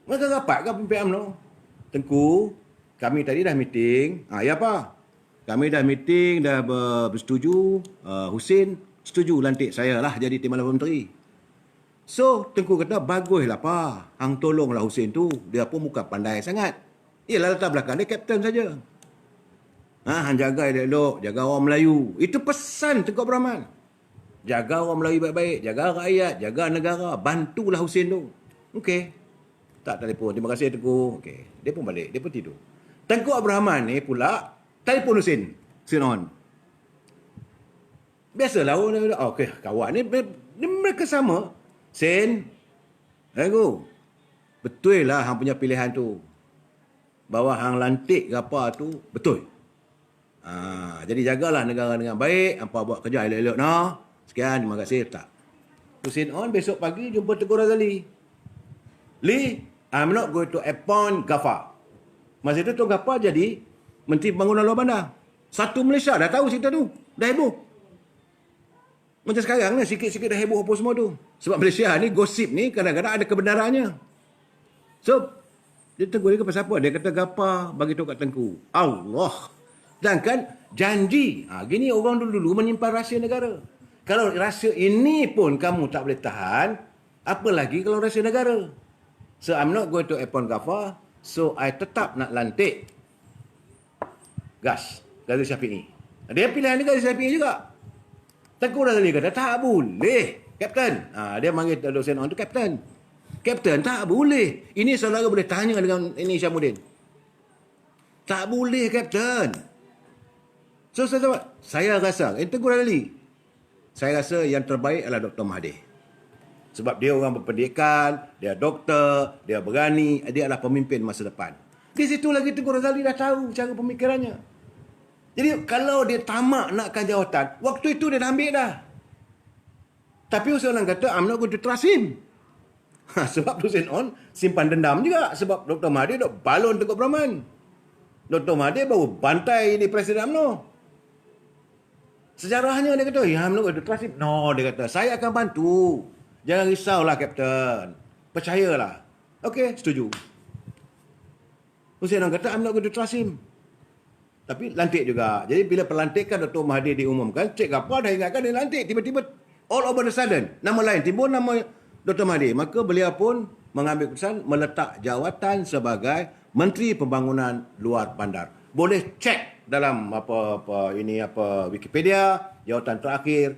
A: Mereka rapat ke pimpinan UMNO? Tengku, kami tadi dah meeting. Ya apa? Kami dah meeting, dah bersetuju. Husin setuju lantik saya lah jadi Timbalan Menteri. So, Tengku kata, baguslah Pak. Hang tolonglah Husin tu. Dia pun bukan pandai sangat. Ialah latar belakang dia kapten saja. Hang jaga elok, jaga orang Melayu. Itu pesan Tengku Abdul Rahman. Jaga orang Melayu baik-baik, jaga rakyat, jaga negara. Bantulah Husin tu. Okey. Tak telefon. Terima kasih Tengku. Okey. Dia pun balik. Dia pun tidur. Tengku Abdul Rahman ni pula telefon Husin On. Biasalah orang okey, kawan ni mereka sama. Sen, Tengku. Betul lah hang punya pilihan tu. Bahawa hang lantik apa tu betul. Jadi jagalah negara dengan baik. Hampa buat kerja elok-elok nah. Sekian, terima kasih. Tak. Husin On besok pagi jumpa Tengku Razali. Lee, I'm not going to appoint Ghaffar. Masa itu Tun Ghaffar jadi Menteri Pembangunan Luar Bandar. Satu Malaysia dah tahu cerita tu. Dah heboh. Macam sekarang ni, sikit-sikit dah heboh apa semua tu. Sebab Malaysia ni, gosip ni kadang-kadang ada kebenarannya. So, dia tegur dia pasal apa? Dia kata Ghaffar bagi tahu kat Tengku. Allah. Sedangkan janji. Gini orang dulu-dulu menyimpan rahsia negara. Kalau rahsia ini pun kamu tak boleh tahan, apa lagi kalau rahsia negara? So, I'm not going to appoint Ghaffar. So, I tetap nak lantik Ghazali Syafiee. Dia pilihan ni Ghazali Syafiee juga. Tengku Razali kata, tak boleh, Kapten. Dia panggil Datuk Husin On tu Kapten. Kapten, tak boleh. Ini saudara boleh tanya dengan ini Syamuddin. Tak boleh, Kapten. So, saya rasa, Tengku Razali, saya rasa yang terbaik adalah Dr. Mahathir. Sebab dia orang berpendidikan, dia doktor, dia berani, dia adalah pemimpin masa depan. Di situ lagi Tengku Razali dah tahu cara pemikirannya. Jadi kalau dia tamak nakkan jawatan, waktu itu dia dah ambil dah. Tapi Husin On kata, I'm not going to trust him. Sebab Husin On simpan dendam juga. Sebab Dr. Mahathir dok balon Tengku Abdul Rahman. Dr. Mahathir baru bantai di Presiden UMNO. Sejarahnya dia kata, I'm not going to trust him. No, dia kata, saya akan bantu. Jangan risaulah, Kapten. Percayalah. Okey, setuju. Husin On kata, I'm not going to trust him. Tapi lantik juga. Jadi bila pelantikan Dr. Mahathir diumumkan, Cik Ghaffar dah ingatkan dia lantik. Tiba-tiba, all over the sudden, nama lain timbul nama Dr. Mahathir. Maka beliau pun mengambil keputusan meletak jawatan sebagai Menteri Pembangunan Luar Bandar. Boleh cek dalam Wikipedia, jawatan terakhir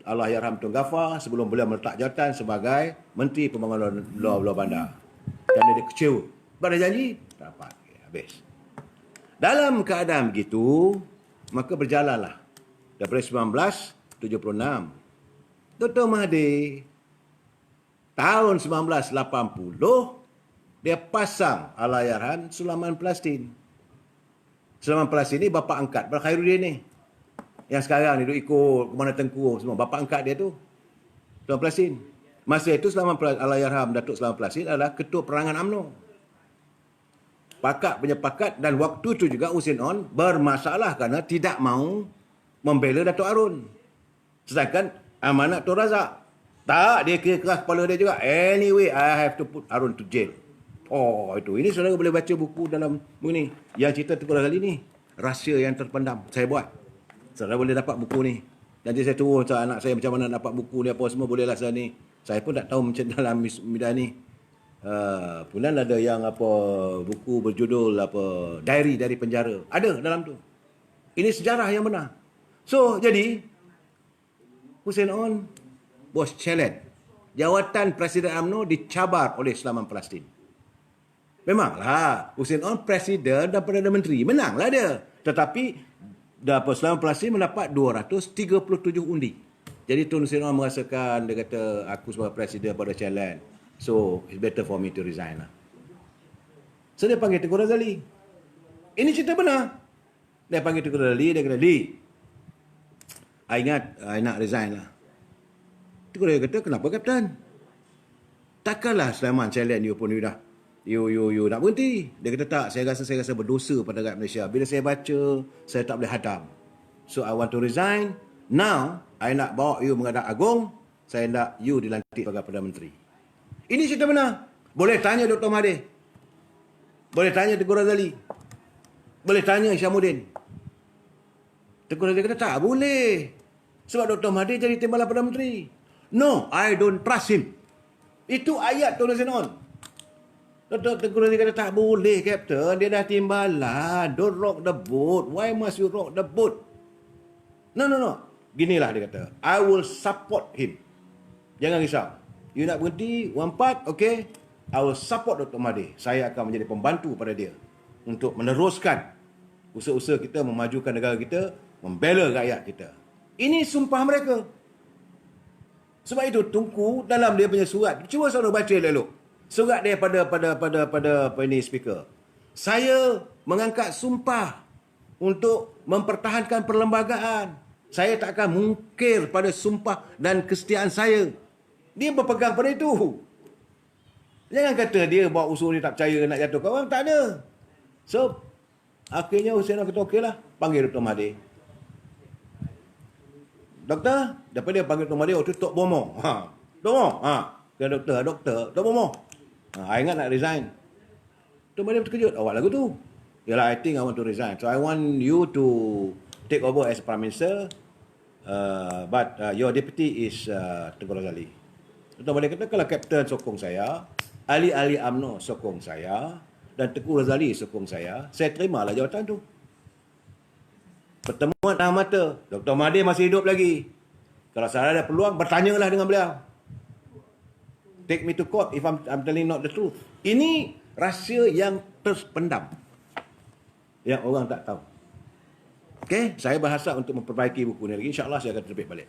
A: Allahyarham Tun Ghaffar sebelum beliau meletak jawatan sebagai Menteri Pembangunan Luar Bandar. Dan dia kecewa. Sebab dia janji, tak dapat. Okay, habis. Dalam keadaan begitu, maka berjalanlah. Daripada 1976, Dr. Mahathir, tahun 1980, dia pasang Allahyarham Sulaiman Palestin. Sulaiman Palestin ni bapa angkat Khairuddin ni. Yang sekarang ni duk ikut Komandan Tengku semua. Bapa angkat dia tu. Sulaiman Palestin. Masa itu Allahyarham Datuk Sulaiman Palestin adalah Ketua Perangan UMNO. Pakat penyepakat dan waktu itu juga Hussein On bermasalah kerana tidak mahu membela Datuk Harun. Sedangkan amanat Tun Razak. Tak, dia kira keras kepala dia juga. Anyway, I have to put Harun to jail. Oh, itu. Ini saudara boleh baca buku dalam ni. Yang cerita Tengku Razali ni. Rahsia yang terpendam. Saya buat. Saudara boleh dapat buku ni. Nanti saya turun anak saya macam mana dapat buku ni apa semua bolehlah saya ni. Saya pun tak tahu macam dalam media ni. Punan ada yang apa buku berjudul apa diary dari penjara. Ada dalam tu. Ini sejarah yang benar. So, jadi Hussein On was challenge. Jawatan Presiden UMNO dicabar oleh Sulaiman Palestin. Memanglah Hussein On Presiden dan Perdana Menteri. Menanglah dia. Tetapi Sulaiman Palestin mendapat 237 undi. Jadi Tun Hussein On merasakan, dia kata, aku sebagai Presiden pada challenge. So, it's better for me to resign lah. So, dia panggil Tengku Razali. Ini cerita benar. Dia panggil Tengku Razali, dia kata, Lee, I ingat, I nak resign lah. Tengku Razali kata, kenapa Kapten? Takkanlah Sulaiman challenge you pun you dah. You nak berhenti. Dia kata, tak, saya rasa berdosa pada rakyat Malaysia. Bila saya baca, saya tak boleh hadam. So, I want to resign. Now, I nak bawa you menghadap Agong. Saya nak you dilantik sebagai Perdana Menteri. Ini cerita benar. Boleh tanya Dr. Mahathir. Boleh tanya Tengku Razali. Boleh tanya Isyamuddin. Tengku Razali kata, tak boleh. Sebab Dr. Mahathir jadi timbalan Perdana Menteri. No, I don't trust him. Itu ayat Tun Hussein On. Tengku Razali kata, tak boleh, Captain. Dia dah timbalan. Don't rock the boat. Why must you rock the boat? No. Ginilah dia kata. I will support him. Jangan risau. You nak berhenti, 1 okay. I will support Dr. Mahathir. Saya akan menjadi pembantu pada dia. Untuk meneruskan usaha-usaha kita, memajukan negara kita, membela rakyat kita. Ini sumpah mereka. Sebab itu, Tunku dalam dia punya surat. Cuba saudara baca elok. Surat dia pada ini speaker. Saya mengangkat sumpah untuk mempertahankan perlembagaan. Saya tak akan mungkir pada sumpah dan kesetiaan saya. Dia berpegang pada itu. Jangan kata dia buat usul ni tak percaya nak jatuhkan orang. Tak ada. So, akhirnya Hussein On kata okeylah. Panggil Dr. Mahathir. Doktor, daripada dia panggil Dr. Mahathir, waktu Tok Bomo. Tok Bomo. Kata doktor, Tok Bomo. I ingat nak resign. Dr. Mahathir terkejut. Awak lagu tu. Yalah, I think I want to resign. So, I want you to take over as Prime Minister. But your deputy is Tengku Razali. Dr. Mahathir kata, kalau Kapten sokong saya, ahli-ahli UMNO sokong saya, dan Tengku Razali sokong saya terimalah jawatan tu. Pertemuan tangan mata. Dr. Mahathir masih hidup lagi. Kalau saya ada peluang, bertanyalah dengan beliau. Take me to court if I'm telling not the truth. Ini rahsia yang terpendam. Yang orang tak tahu. Okay, saya berhasrat untuk memperbaiki buku ni lagi. InsyaAllah saya akan terbit balik.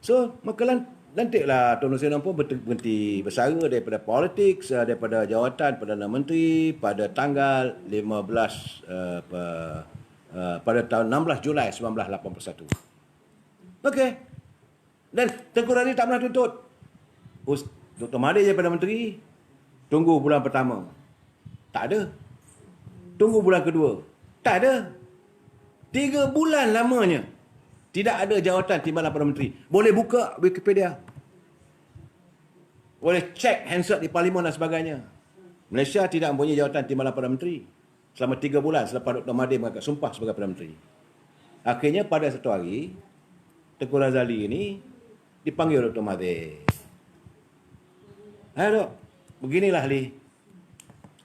A: So, maka nantilah Tun Hussein On pun berhenti bersara daripada politik, daripada jawatan Perdana Menteri pada tanggal 15 pada tahun 16 Julai 1981. Okey. Dan Tengku Razali tak pernah tuntut. Dr. Mahathir jadi Perdana Menteri, tunggu bulan pertama. Tak ada. Tunggu bulan kedua. Tak ada. 3 bulan lamanya. Tidak ada jawatan timbalan Perdana Menteri. Boleh buka Wikipedia. Boleh cek handset di Parlimen dan sebagainya. Malaysia tidak mempunyai jawatan timbalan Perdana Menteri. Selama 3 bulan selepas Dr. Mahathir mengangkat sumpah sebagai Perdana Menteri. Akhirnya pada satu hari, Tengku Razali ini dipanggil Dr. Mahathir. Dok, beginilah Lee.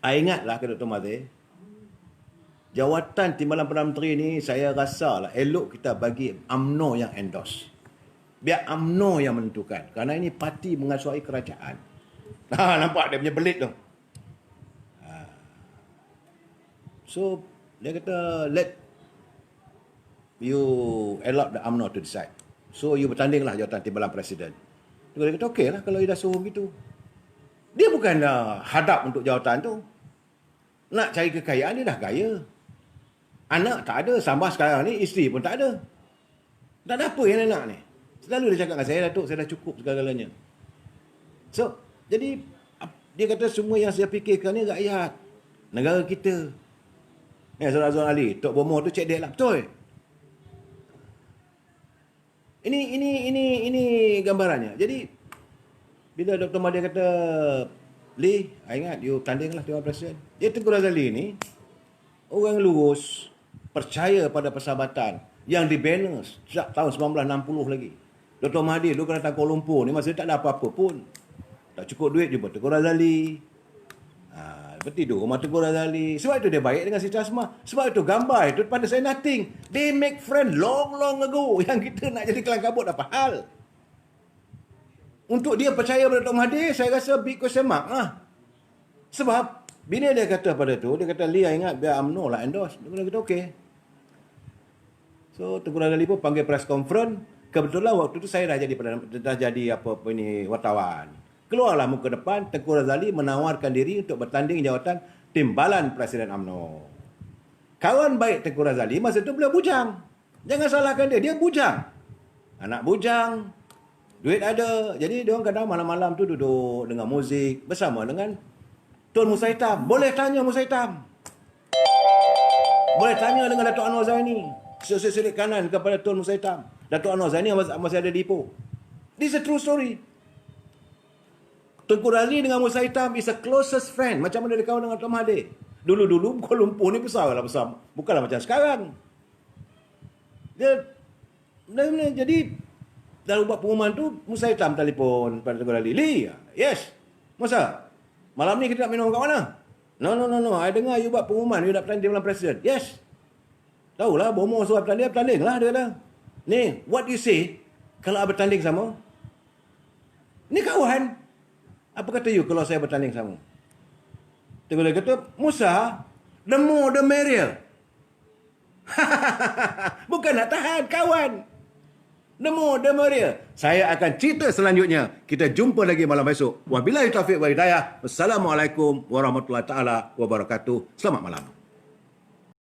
A: Ingatlah ke Dr. Mahathir. Jawatan timbalan Perdana Menteri ni saya rasa lah elok kita bagi UMNO yang endorse. Biar UMNO yang menentukan. Kerana ini parti mengasuhi kerajaan. Nampak dia punya belit tu. So, dia kata, let you allow the UMNO to decide. So, you bertandinglah jawatan timbalan presiden. Dia kata, okey lah kalau you dah suruh gitu. Dia bukan hadap untuk jawatan tu. Nak cari kekayaan, dia dah kaya. Anak tak ada. Sampai sekarang ni, isteri pun tak ada. Tak ada apa yang dia nak ni. Selalu dia cakap dengan saya, Datuk, saya dah cukup segala-galanya. So, jadi, dia kata semua yang saya fikirkan ni rakyat. Negara kita. Saudara Azwan Ali, Tok Bomoh tu cek dia lah. Betul. Ini gambarannya. Jadi, bila Dr. Mahathir kata, Lee, ingat, you tandinglah Timbalan Presiden. Dia Tengku Razali ni, orang lurus, percaya pada persahabatan yang dibina sejak tahun 1960 lagi. Dr. Mahathir dulu kena datang Kuala Lumpur ni, masa dia tak ada apa-apa pun. Tak cukup duit, jumpa Tengku Razali. Bertidur rumah Tengku Razali. Sebab itu dia baik dengan Siti Asmah. Sebab itu gambar itu pada saya nothing. They make friend long ago. Yang kita nak jadi kelang kabut apa hal. Untuk dia percaya pada Dr. Mahathir, saya rasa big question mark lah. Sebab, bila dia kata pada tu, dia kata, Lee, ingat biar UMNO lah endorse. Dia kata, okey. So, Tengku Razali pun panggil press conference. Kebetulan waktu tu saya dah jadi wartawan. Keluarlah muka depan, Tengku Razali menawarkan diri untuk bertanding jawatan timbalan Presiden UMNO. Kawan baik Tengku Razali, masa tu beliau bujang. Jangan salahkan dia, dia bujang. Anak bujang, duit ada. Jadi dia orang kadang malam-malam tu duduk dengan muzik bersama dengan Tun Musa Hitam. Boleh tanya Musa Hitam. Boleh tanya dengan Datuk Anwar Zaini. Selit kanan kepada Tun Musa Hitam. Datuk Anwar Zaini masih ada di Ipoh. This is a true story. Tengku Razali dengan Musa Hitam is a closest friend. Macam mana dia kawan dengan Dr. Mahathir. Dulu-dulu Kuala Lumpur ni besar. Bukanlah macam sekarang. Jadi dalam buat pengumuman tu, Musa Hitam telefon pada Tengku Razali. Lee, yes. Musa, malam ni kita nak minum kat mana? No. I dengar you buat pengumuman, you nak bertanding dalam presiden. Yes. Tahulah, Bomoh suruh bertanding lah dia kata. Ni, what you say, kalau I bertanding sama? Ni kawan. Apa kata you kalau saya bertanding sama? Tengku Razali kata, Musa, the more the merrier. Bukan nak tahan, kawan. The more the merrier. Saya akan cerita selanjutnya. Kita jumpa lagi malam esok. Wabillahi taufiq wa hidayah. Wassalamualaikum warahmatullahi taala wabarakatuh. Selamat malam.